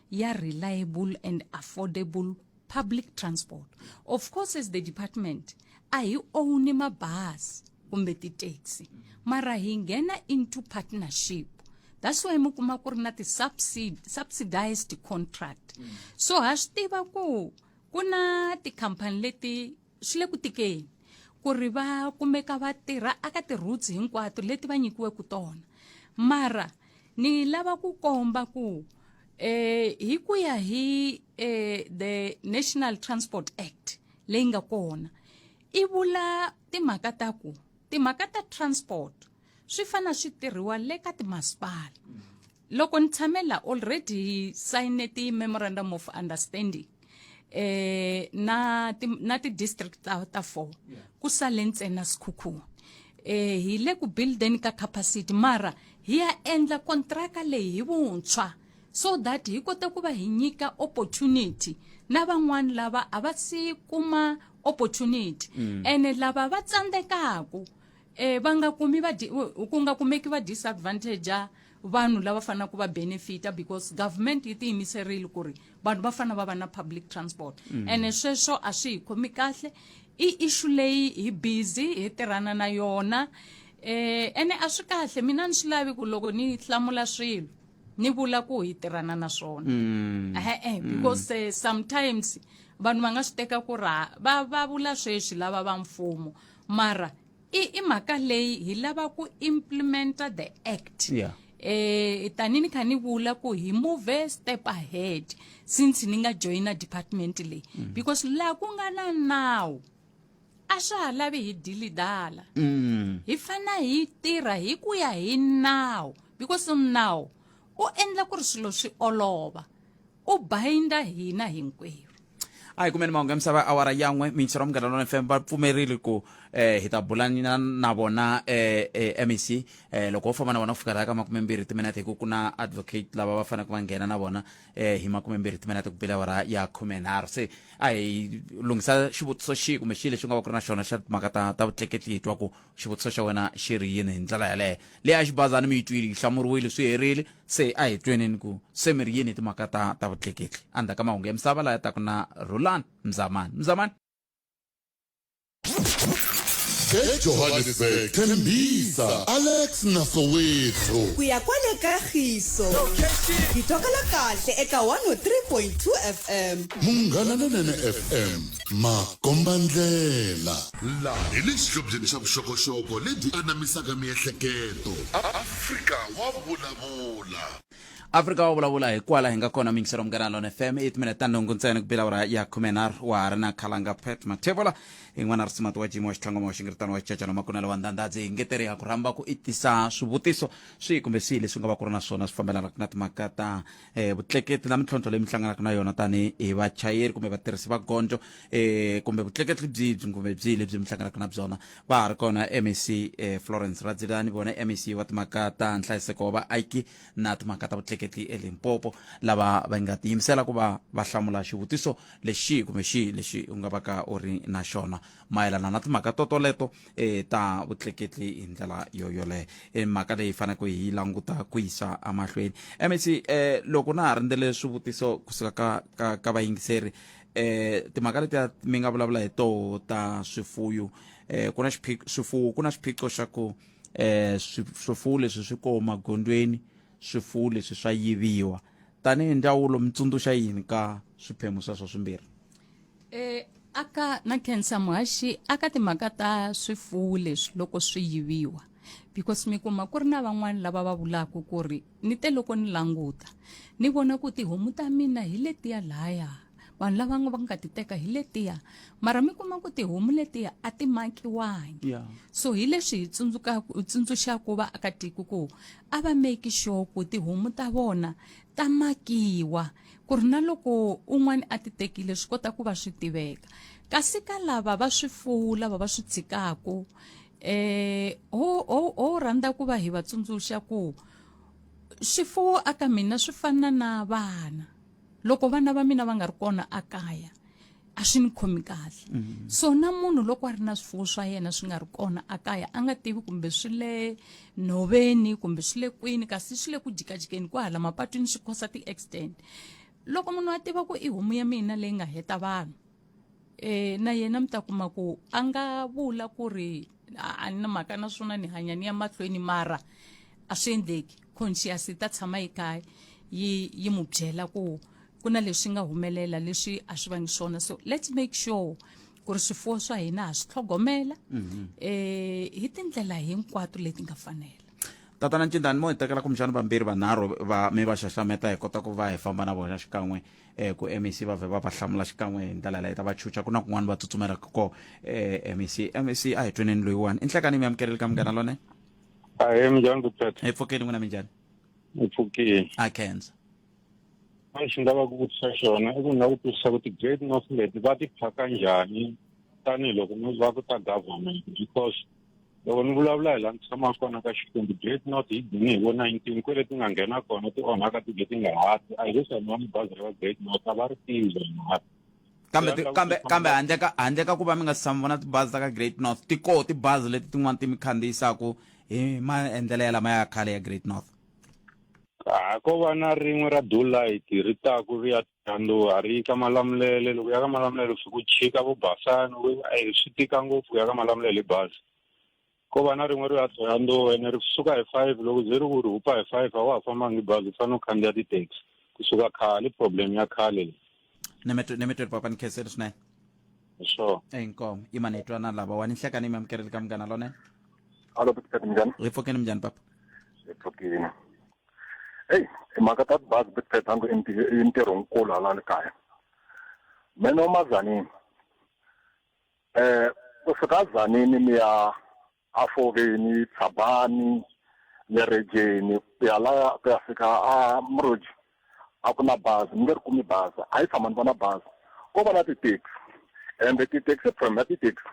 ya reliable and affordable public transport. Of course, as the department, I own mabus kumbe ti-taxi. Mara hi ngena into partnership. That's why mukuma ku ri na subsidized contract. So ha swi tiva ku kuna ti-company leti swi le ku tikeni ku ri va kumeka va tirha aka ti-routes hinkwato leti va nyikiweke tona. Mara ni lava ku komba ku hi ku ya hi the National Transport Act leyi nga kona i vula timhaka ta transport swi fana swi tirhiwa le ka timasipala loko ni tshamela already sign ti memorandum of understanding na ti district ta 4 ku sale ntsena Sikhukhu hi le ku buildeni ka capacity mara hi ya endla contract leyi hi vuntshwa so that hi kota ku va hi nyika opportunity na van'wana lava a va si kuma opportunity ene lava va tsandzekaku va nga kumi ku nga kumeki va disadvantage vanhu lava fanele ku va benefita because government yi tiyimiserile ku ri vanhu va fanele va va na public transport ene sweswo a swi hi khomi kahle i issue leyi hi busy hi tirhana na yona ene a swi kahle mina ni swi lavi ku loko ni hlamula swilo ni vula ku hi tirhana na swona because sometimes vanhu va nga swi teka ku ra va vula sweswi lava va mfumo mara i mhaka leyi hi lava ku implementa the act tani ni kha ni vula ku hi move step ahead since ni nga joina department leyi because la ku nga na nawu a swa ha lavi hi dilidala hi fana hi tirha hi ku ya hi nawu because nawu u endla ku ri swilo swi olova u binda hina hinkwerhu ai kumeni mahungu ya misava awara yan'we minxero mugana FM va pfumerile ku hi ta bulana na vona MEC loko u famba na vona ku fikela ka 20 timinete hi ku na advocate lava va fanele ku va nghena na vona hi 20 timinete ku bila awara ya 13 se a hi lungisa xivutiso xi kumbe xi lexi nga va ku ri na xona xa timhaka ta vutleketli hi twa ku xivutiso xa wena xi ri yini hi ndlela yaleyo leyi a xibazana mi yi twile yi hlamuriwile swi herile se a hi tweneni ku se mi ri yini hi timhaka ta vutleketli endzhaku ka mahungu ya misava laha ya taku na Roland Mzamani eJohannesburg Tembisa Alex Nasowethu kuya kwale kagiso ditokela kahle eka 103.2 FM munghana na FM makombandlela la hi lexihlobyeni xa vuxokoxoko lebyi anamisaka miehleketo Afrika wa vulavula Afrika Wa Vulavula hi kwala hi nga kona mingisero mugana FM 8 minutes ta nhungu ntsena ku bila awara ya 13 wa ha ri na Khalanga Pet Mathevola hi n'wana risimati wa jimo wa xitlhango wa xingiritano wa xicacana makunela wa ndandadzi hi ngeteri ya ku rhamba ku itisa swivutiso swi kumbe swi leswi nga va ku ri na swona swi fambelanaka na timhaka ta vutleketli na mintlhontlho leyi mi hlanganaka na yona tani hi vachayeri kumbe vatirhisi va gondzo kumbe vutleketli byibyi kumbe byi lebyi mi hlanganaka na byona va ha ri kona MEC Rhadzilane vona MEC wa timhaka ta nhlayiseko wa vaaki na timhaka ta vutleketli eLimpopo lava va nga tiyimisela ku va hlamula xivutiso lexi kumbe xi lexi u nga va ka u ri na xona mayelana na timhaka totoleto ta vutleketli hi ndlela yoyoleyo mhaka leyi faneleke hi languta ku yisa amahlweni MEC loko na ha rindzele swivutiso kusuka ka vayingiseri timhaka leti mi nga vulavula hi toho ta swifuwo ku na xiphiqo xa ku swifuwo leswi swi koho magondweni swifuwo leswi swa yiviwa tanihi ndzawulo mi tsundzuxa yini ka swiphemu sweswo swimbirhi aka na khensa muhaxi aka timhaka ta swifuwo leswi loko swi yiviwa because mi kuma ku ri na van'wana lava va vulaka ku ri ni te loko ni languta ni vona ku tihomu ta mina hi letiya laya vanhu lava va nga ti teka hi letiya mara mi kuma ku tihomu letiya a ti makiwangi so hi leswi hi tsundzuxaku vaakatiko ku a va make sure ku tihomu ta vona ta makiwa ku ri na loko un'wana a ti tekile swi kota ku va swi tiveka kasi ka lava va swifuwo lava va swi tshikaku ho rhandza ku va hi va tsundzuxa ku swifuwo aka mina swi fana na vana loko vana va mina va nga ri kona akaya a swi ni khomi kahle so na munhu loko a ri na swifuwo swa yena swi nga ri kona akaya a nga tivi kumbe swi le nhoveni kumbe swi le kwini kasi swi le ku jikajikeni ku hala mapatwini swi kosa ti-accident loko munhu a tiva ku i homu ya mina leyi nga heta vanhu na yena mi ta kuma ku a nga vula ku ri a ni na mhaka na swona ni hanya ni ya mahlweni mara a swi endleki conscious ta tshama ekaya yi mu byela ku ku na leswi nga humelela leswi a swi vangi swona so let's make sure ku ri swifuwo swa hina ha swi tlhogomela hi tindlela hinkwato leti nga fanela tatana Ncindani mo hi tekela kumbexana vambirhi vanharhu mi va xaxameta hi kota ku va hi famba na vona xikan'we ku MEC va va hlamula xikan'we hi ndlela leyi ta va chucha ku na kun'wana va tsutsumelaka ko MEC a hi tweneni loyiwani i nhlekani mi amukeleli ka munghana lone Ahee minjhani Butete? hi pfukeni n'wina minjhani Hi pfukile. a khensa A xi nga va ku vutisa xona i ku na ku twisisa ku ti-Great North leti va ti phaka njhani tanihiloko ni va ku ta government because loko ni vulavula hi laha ni tshamaka kona ka Xikwembu Great North hi dini hi vo 19 kwele ti nga nghena kona ti onhaka ti leti nga hati a hi leswi vanhu va mabazi ra Great North a va ri tivi kambe handle ka ku va mi nga tshama vona tibazi ta ka Great North ti koho tibazi leti tin'wana ti mi khandziyisaku hi maendlelo ya lama ya khale ya Great North ko va na rin'we ra Dulight ri taku ri ya Thanduwa ri ka Malamulele loko ya ka Malamulele swi ku chika vo Basana swi tika ngopfu ku ya ka Malamulele bazi ko va na rin'we ri ya Thanduwa ene ri suka hi 5 loko ze ri ku ri hupa hi 5 a wa ha fambangi bazi u fanele u khandziya ti-taxi kusuka khale problem ya khale nemetwe papa ni khenseli swinene sure inkomo ima ni twana lava wani nhlekani mi amukeleli ka munghana lone Alo Butete minjhani? hi pfukeni minjhani papa Hi pfukile. Hey, mhaka ta tibazi Butete tangu i ntirho nkulu hala ni kaya. Mina uMazanini. Kusuka Zanini mi ya Afoveni, Tshabani, Nyerejeni, ku ya fika a Mroji. A ku na bazi, mi nge ri kumi bazi. A hi tshama ni vona bazi. Ko va na ti-taxi. Ende ti-taxi from ya ti-taxi.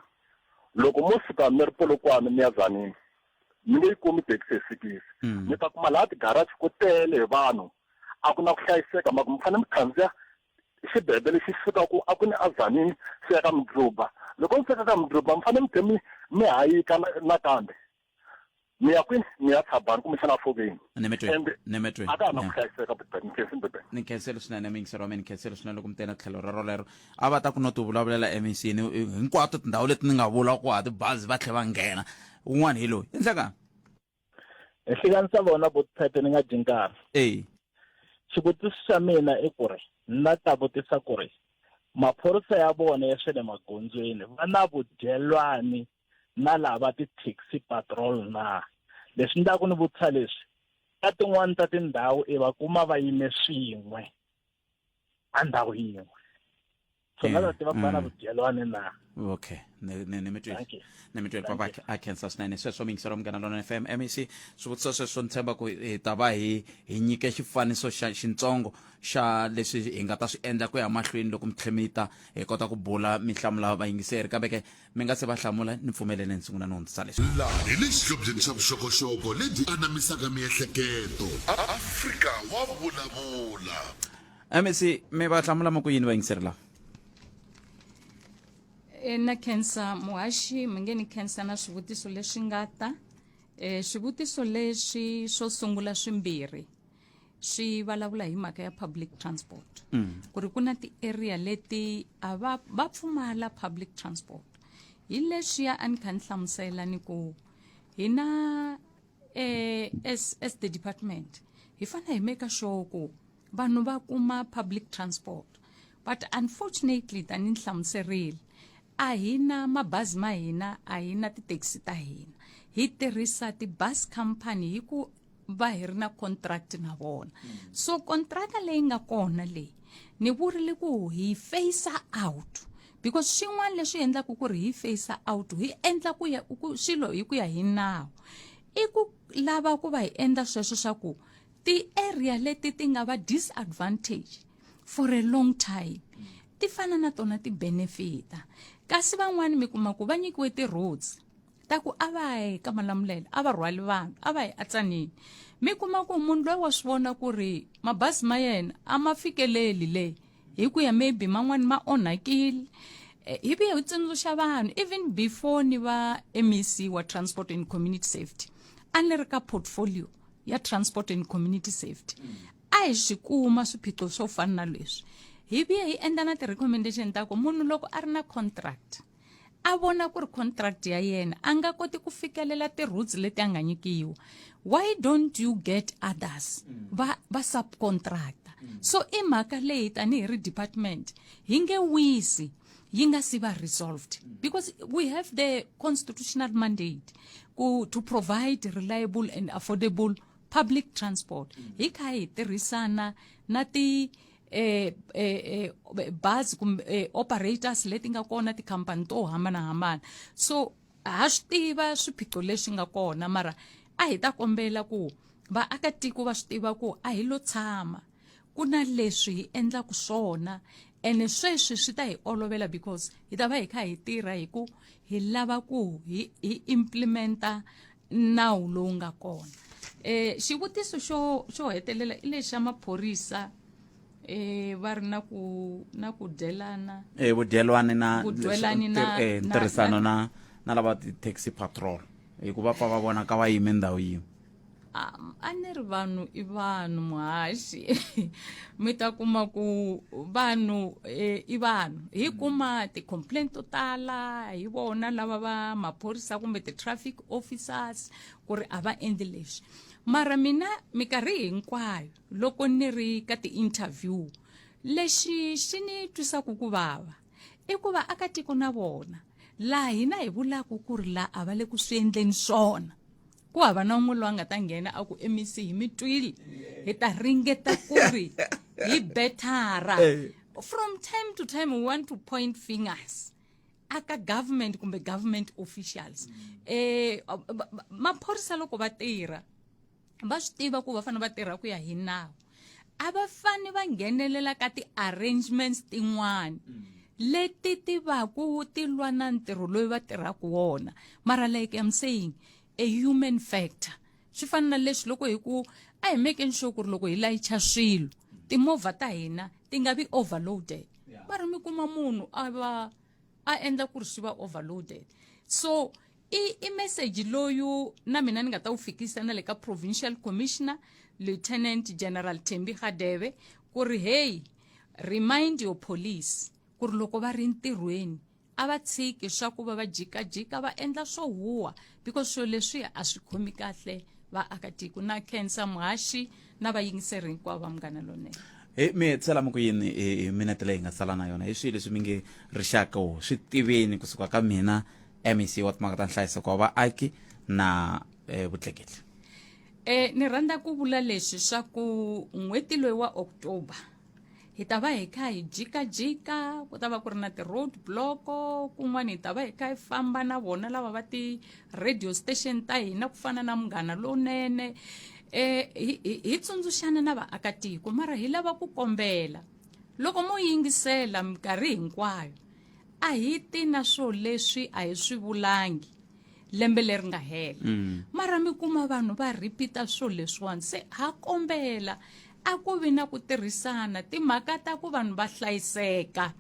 Loko mo fika mi ri Polokwane mi ya Zanini mi nge yi kumi taxi hi sikisi mi ta kuma laha ti-garage ku tele hi vanhu a ku na ku hlayiseka maka mi fanele mi khandziya xibebe lexi fikaku a ku ni a Zanini swi ya ka Midzuba loko mi fika ka Midzuba mi fanele mi tlhe mi hayika nakambe mi ya kwini mi ya Tshabani kumbexana Afoveni nemetwe a ka ha na ku hlayiseka Butete ni khensi Butete ni khenseli swinene mingisero wa mina ni khenseli swinene loko mi tena tlhelo rero a va ta ku no ti vulavulela MEC hinkwato tindhawu leti ni nga vula ku ha tibazi va tlhe va nghena un'wana hi loyi i nhlekani hi hlikanisa vona Butete ni nga dyi nkarhi xivutiso xa mina i ku ri na ta vutisa ku ri maphorisa ya vona ya swe le magondzweni va na vudyelwani na lava ti-taxi patrol na leswi ndaku ni vutisa leswi ka tin'wani ta tindhawu i va kuma va yime swin'we a ndhawu yin'we so na ta tiva ku va na vudyelwani na okay nemetwe papa a khensa swinene sweswo mingisero munghana lona FM MEC swivutiso sweswo ni tshemba ku hi ta va hi nyike xifaniso xitsongo xa leswi hi nga ta swi endla ku ya mahlweni loko mi tlhe mi ta hi kota ku bula mi hlamula vayingiseri kambe ke mi nga se va hlamula ni pfumelele ni sungula no hundzisa leswi hi le xihlobyeni xa vuxokoxoko lebyi anamisaka miehleketo Afrika wa vulavula MEC mi va hlamula mo ku yini vayingiseri lawa na khensa muhaxi mi nge ni khensa na swivutiso leswi nga ta swivutiso leswi swo sungula swimbirhi swi vulavula hi mhaka ya public transport ku ri ku na ti-area leti a va pfumala public transport hi leswiya a ni kha ni hlamusela ni ku hi na as the department hi fanele hi make sure ku vanhu va kuma public transport but unfortunately tani ni hlamuserile a hi na mabazi ma hina a hi na ti-taxi ta hina hi tirhisa ti-bus company hi ku va hi ri na contract na vona so contract leyi nga kona leyi ni vurile ku hi face out because swin'wana leswi endlaka ku ri hi face out hi endla ku ya ku swilo hi ku ya hi nawu I ku lava ku va hi endla sweswo swa ku ti-area leti ti nga va disadvantage for a long time ti fana na tona ti-benefita kasi van'wani mi kuma ku va nyikiwe ti-roads ta ku a va yi ka Malamulele a va rhwali vanhu a va yi atsanini mi kuma ku munhu loyi wa swi vona ku ri mabazi ma yena a ma fikeleli le hi ku ya maybe man'wani ma onhakile hi vuya hi tsundzuxa vanhu even before ni va MEC wa transport and community safety a ni ri ka portfolio ya transport and community safety a hi swi kuma swiphiqo swo fana na leswi hi vuya hi endla na ti-recommendation ta ku munhu loko a ri na contract a vona ku ri contract ya yena a nga koti ku fikelela ti-routes leti a nga nyikiwa why don't you get others va subcontractor so I mhaka leyi tanihi ri department hi nge wisi yi nga si va resolved because we have the constitutional mandate to provide reliable and affordable public transport hi kha hi tirhisana na ti bus operators leti nga kona tikhampani to hambanahambana so ha swi tiva swiphiqo leswi nga kona mara a hi ta kombela ku vaakatiko va swi tiva ku a hi lo tshama ku na leswi hi endlaku swona ene sweswi swi ta hi olovela because hi ta va hi kha hi tirha hi ku hi lava ku hi implementa nawu lowu nga kona xivutiso xo hetelela I lexi xa maphorisa va ri na ku dyelana vudyelwani na ntirhisano na lava ti-taxi patrol hikuva pfa va vona ka va yime ndhawu yin'we a ni ri vanhu I vanhu muhaxi mi ta kuma ku vanhu I vanhu hi kuma ti-complaint to tala hi vona lava va maphorisa kumbe ti-traffic officers ku ri a va endli leswi mara mina mikarhi hinkwayo loko ni ri ka ti-interview lexi xi ni twisaku ku vava I ku va akatiko na vona laha hina hi vulaku ku ri laha a va le ku swi endleni swona ku hava na un'we loyi a nga ta nghena a ku MEC hi mi twile hi ta ringeta ku ri hi betara from time to time we want to point fingers aka government kumbe government officials maphorisa loko va tirha va swi tiva ku va fanele va tirha ku ya hi nawu a va fane va nghenelela ka ti-arrangements tin'wana leti ti va ku ti lwa na ntirho loyi va tirhaka wona mara like I'm saying a human factor swi fana na leswi loko hi ku a hi making sure ku ri loko hi layicha swilo timovha ta hina ti nga vi overloaded mara mi kuma munhu a endla ku ri swi va overloaded so I message loyu na mina ni nga ta wu fikisa na le ka provincial commissioner Lieutenant General Thembi Khadebe ku ri hey remind your police ku ri loko va ri ntirhweni a va tshiki swa ku va jikajika va endla swo huwa because swo leswi a swi khomi kahle vaakatiko na cancer muhaxi na vayingiseri hinkwavo va Munghana Lonene mi tsela mo ku yini minute leyi nga sala na yona hi swilo leswi mi nge rixaka swi tiveni kusuka ka mina MEC wa timhaka ta nhlayiseko wa vaaki na vutleketli ni rhandza ku vula leswi swa ku n'hweti loyi wa October hi ta va hi kha hi jikajika ku ta va ku ri na ti-road block kun'wana hi ta va hi kha hi famba na vona lava va ti-radio station ta hina ku fana na Munghana Lonene hi tsundzuxana na vaakatiko mara hi lava ku kombela loko mo yingisela mikarhi hinkwayo a hi ti na swo leswi a hi swi vulangi lembe leri nga hela mara mi kuma vanhu va repeata swo leswiwani se ha kombela a ku vi na ku tirhisana timhaka ta ku vanhu va hlayiseka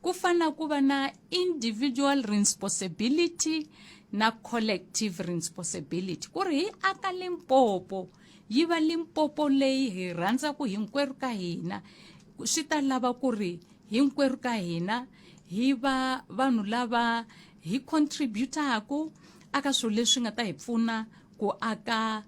ku fana ku va na individual responsibility na collective responsibility ku ri hi aka Limpopo yi va Limpopo leyi hi rhandza ku hinkwerhu ka hina swi ta lava ku ri hinkwerhu ka hina hi va vanhu lava hi contributaku aka swilo leswi nga ta hi pfuna ku aka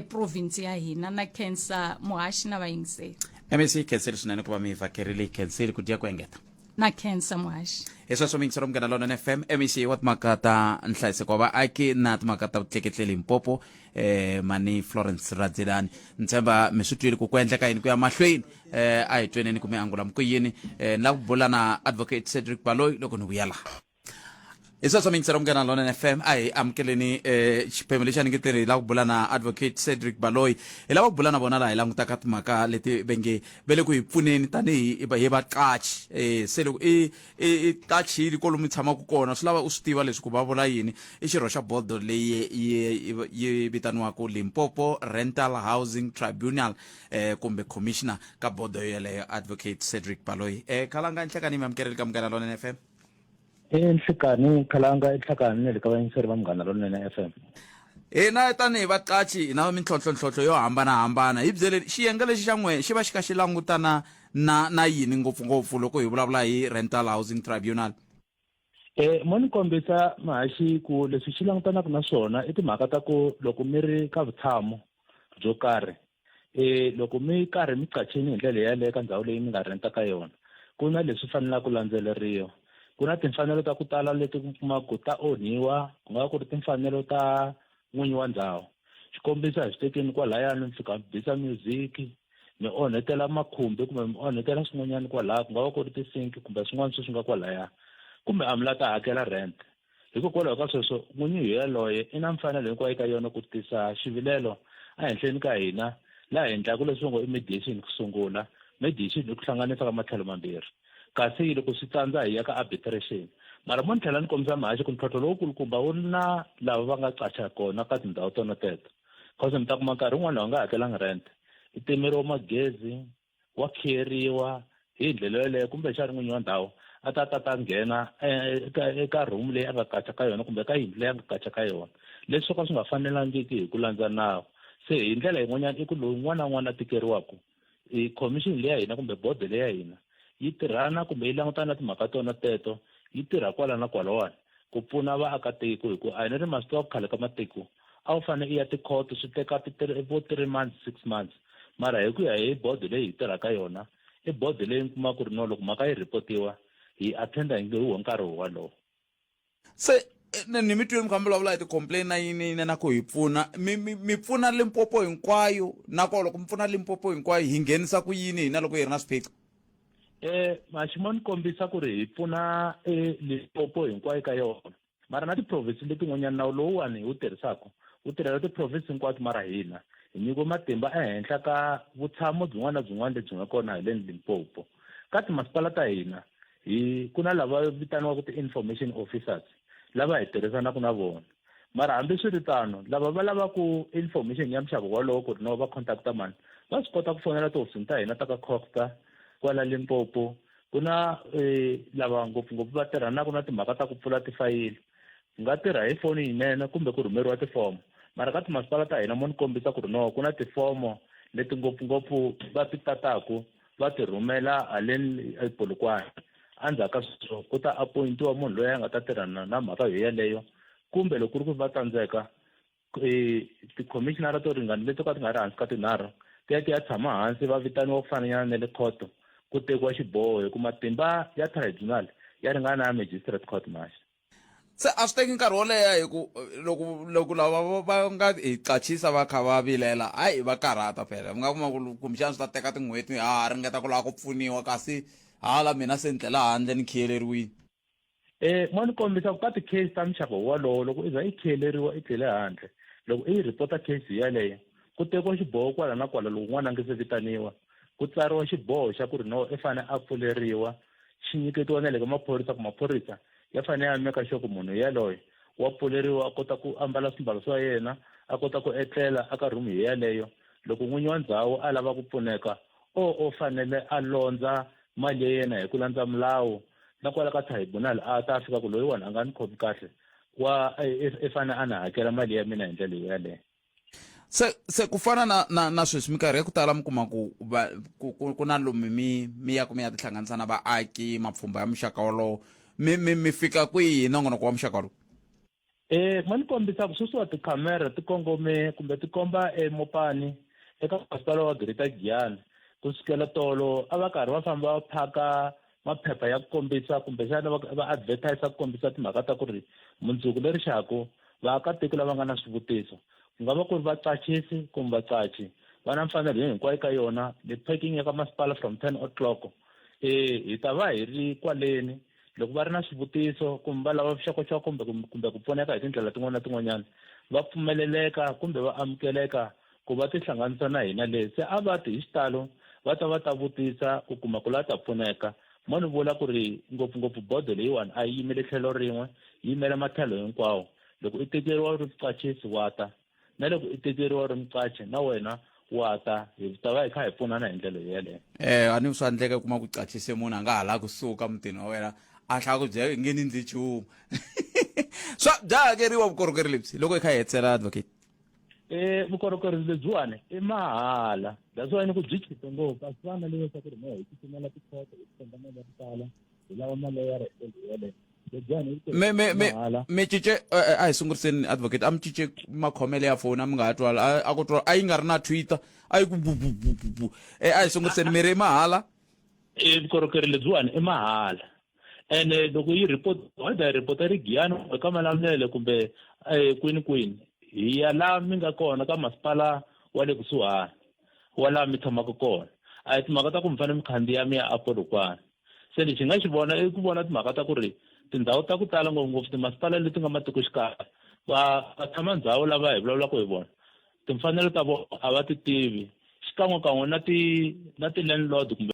province ya hina na cancer muhaxi na vayingiseri MEC khenseli swinene ku va mi vhakerile khenseli ku dya ku engeta na cancer muhaxi Eso so mingsa romgana lona FM MEC wat makata nhlayiseko va aki na timakata vutleketli Limpopo mani Florence Rhadzilane ntshemba mi swi twile ku endleka yini ku ya mahlweni a hi tweneni ku mi angula ku yini ni la ku bula na advocate Cedric Baloyi loko ni vuya la Eso so mingsa romgana lona FM ai amkeleni xiphemu lexi a ni nge tirhi hi la ku bula na advocate Cedric Baloyi hi lava ku bula na vona la hi langutaka timhaka leti venge ve le ku hi pfuneni tanihi hi vaqachi se loko i qachile kolomu tshamaka kona swi lava u swi tiva leswi ku va vula yini i xirho xa bodo leyi yi vitaniwaka Limpopo Rental Housing Tribunal kumbe commissioner ka bodo yeleyo advocate Cedric Baloyi khalanga nhlekani mi amkeleli ka Munghana Lonene FM enhlekani khalanga enhlekani ne le ka vayingiseri va Munghana Lonene FM na tanihi vaqachi na mintlhontlhontlhontlho yo hambanahambana hi byeleni xiyenge lexi xa n'we xi va xi kha xi langutana na yini ngopfungopfu loko hi vulavula hi rental housing tribunal mo ni kombisa mahaxi ku leswi xi langutanaka na swona i timhaka ta ku loko mi ri ka vutshamo byo karhi loko mi karhi mi qachini hi ndlela yaleyo ka ndhawu leyi mi nga renta ka yona ku na leswi fanelaka ku landzeleriwa ku na timfanelo ta ku tala leti ku kumaka ku ta onhiwa ku nga ku ri timfanelo ta n'winyi wa ndhawu xikombiso hi swi tekeni kwalayani mi fika mi bisa music mi onhetela makhumbi kumbe mi onhetela swin'wanyana kwalaha ku nga va ku ri tisinki kumbe swin'wana swi nga kwalaya kumbe a mi la ta hakela rent hikokwalaho ka sweswo n'winyi hi yaloye i na mfanelo hinkwayo eka yona ku tisa xivilelo ehenhleni ka hina laha endlaka leswi ngo i mediation ku sungula mediation i ku hlanganisa ka matlhelo mambirhi kasi loko swi tsandza hi ya ka arbitration mara mo ni tlhela ni kombisa mahaxi ku ntlhontlho lowukulukumba wu na lava va nga qacha kona ka tindhawu tona teto cause mi ta kuma nkarhi wun'wana va nga hakelanga rent i timeriwa magezi wa khiyeriwa hi ndlela yeleyo kumbe xa ri n'winyi wa ndhawu a ta nghena eka room leyi a nga qacha ka yona kumbe ka yindlu leyi a nga qacha ka yona leswi swo ka swi nga fanelangiki hi ku landza nawu se hi ndlela yin'wanyana i ku loyi n'wana na n'wana a tikeriwaka i commission leyi ya hina kumbe bodo leyi ya hina yi tirhana kumbe yi langutana na timhaka tona teto yi tirha kwala na kwalawani ku pfuna vaakatiko hi ku a hi ni ri masiku ya ku khale ka matiko a wu fanele i ya tikhoto swi teka vo 3 months 6 months mara hi ku ya hi bodo leyi hi tirhaka yona i bodo leyi mi kuma ku ri no loko mhaka yi ripotiwa hi attenda hi huwo nkarhi wolowo se ni mi twile mi kha mi vulavula hi ti-complain na yini na ku hi pfuna mi pfuna Limpopo hinkwayo nakona loko mi pfuna Limpopo hinkwayo hi nghenisa ku yini hina loko hi ri na swiphiqo maximo ni kombisa ku ri hi pfuna Limpopo hinkwayo ka yona mara na ti-province letin'wanyana nawu lowuwani hi wu tirhisaka wu tirhela ti-province hinkwato mara hina hi nyikiwe matimba ehenhla ka vutshamo byin'wana na byin'wana lebyi nga kona hi le Limpopo ka timasipala ta hina ku na lava vitaniwaka ti-information officers lava hi tirhisanaka na vona mara hambi swi ri tano lava va lavaku information ya mixavo walowo ku ri no va contacta mani va swi kota ku fonela tihofisini ta hina ta ka Costa kwala Limpopo ku na lava ngopfungopfu va tirhanaka na timhaka ta ku pfula tifayili ku nga tirha hi foni yinene kumbe ku rhumeriwa tifomo mara ka timasipala ta hina mo ni kombisa ku ri no ku na tifomo leti ngopfungopfu va ti tataku va ti rhumela haleni ePolokwane andzhaku ka sweswo ku ta appointiwa munhu loyi a nga ta tirhana na mhaka yo yeleyo kumbe loko ku ri ku va tsandzeka ti-commissioner to ringana leti ka ti nga ri hansi ka tinharhu ti ya tshama hansi va vitaniwa ku fananyana na le khoto ku tekiwa xiboho hi ku matimba ya tribunal ya ringana na magistrate court maxa se a swi teki nkarhi wo leha hi ku loko lava va nga hi qachisa va kha va vilela hayi va karhata phela mi nga kuma ku kumbexana swi ta teka tin'hweti ringeta ku lava ku pfuniwa kasi hala mina se ni tlela handle ni khiyeleriwile mo ni kombisa ku ka ti-case ta muxaka wolowo loko i za i khiyeleriwa i tlele handle loko i yi report-a case yaleyo ku tekiwa xiboho kwala na kwala loko n'wana a nge se vitaniwa ku tsariwa xiboho xa ku ri no i fanele a pfuleriwa xi nyiketiwa na le ka maphorisa ku maphorisa ya fanele ya meka sure ku munhu yaloye wa pfuleriwa a kota ku ambala swimbalo swa yena a kota ku etlela aka room hi yaleyo loko n'winyi wa ndhawu a lava ku pfuneka o fanele a londza mali ya yena hi ku landza milawu na kwala ka tribunal a ta fika ku loyi wona a nga ni khomi kahle i fanele a na hakela mali ya mina hi ndlela yaleyo se ku fana na sweswi minkarhi ya ku tala mi kuma ku na lomu mi ya ku mi ya tihlanganisa na vaaki mapfhumba ya muxaka wolowo mi fika kwihi nongonoko wa muxaka wolowo ma ni kombisa ku sweswiwa tikhamera ti kongome kumbe ti komba Mopani eka masipala wa Greater Giyani kusukela tolo a va karhi va famba va phaka maphepha ya ku kombisa kumbexana va advertise ku kombisa timhaka ta ku ri mundzuku leri xaku vaakatiko lava nga na swivutiso ku nga va ku ri vaqachisi kumbe vaqachi va na mfanelo hinkwayo ka yona the parking ya ka masipala from 10 o'clock hi ta va hi ri kwaleni loko va ri na swivutiso kumbe va lava vuxokoxoko kumbe ku pfuneka hi tindlela tin'wana na tin'wanyana va pfumeleleka kumbe va amukeleka ku va tihlanganisa na hina le se a va ti hi xitalo va ta vutisa ku kuma ku la ta pfuneka mo ni vula ku ri ngopfungopfu bodo leyiwani a yi yimele tlhelo rin'we yi yimele matlhelo hinkwawo loko i tekeriwa ri muqachisi wa ta na loko i tekeriwa ri muqachi na wena wa ta hi ta va hi kha hi pfunana hi ndlela yeleyo a ni swa endleka kuma ku qachise munhu a nga ha la kusuka mutini wa wena a hlaya ku byela nge ni ndzi nchumu swa bya hakeriwa vukorhokeri lebyi loko hi kha hi hetsela advocate vukorhokeri lebyiwani i mahala that's why ni ku byi chiphe ngopfu a swi fana na leswaku ri hi tsutsumela tikhoto hi tshemba mali ya ku tala hi lava maloyara hi ndlela yeleyo me cice a hi sunguriseni advocate a mi cice makhomele ya foni a mi nga ha twala a ku twa a yi nga ri na twitter a yi ku bubububu a hi sunguriseni miri i mahala vukorhokeri lebyiwani i mahala ene loko yi report whether report ri giyani eka malamulele kumbe kwini hi ya laha mi nga kona ka masipala wa le kusuhani wa laha mi tshamaka kona a hi timhaka ta ku mi fanele mi khandziya mi ya apolokwana se lexi nga xi vona i ku vona timhaka ta ku ri tindhawu ta ku tala ngopfungopfu timasipala leti nga matikoxikaya va tshama ndhawu lava hi vulavulaka hi vona timfanelo ta vona a va ti tivi xikan'wekan'we na ti-landlord kumbe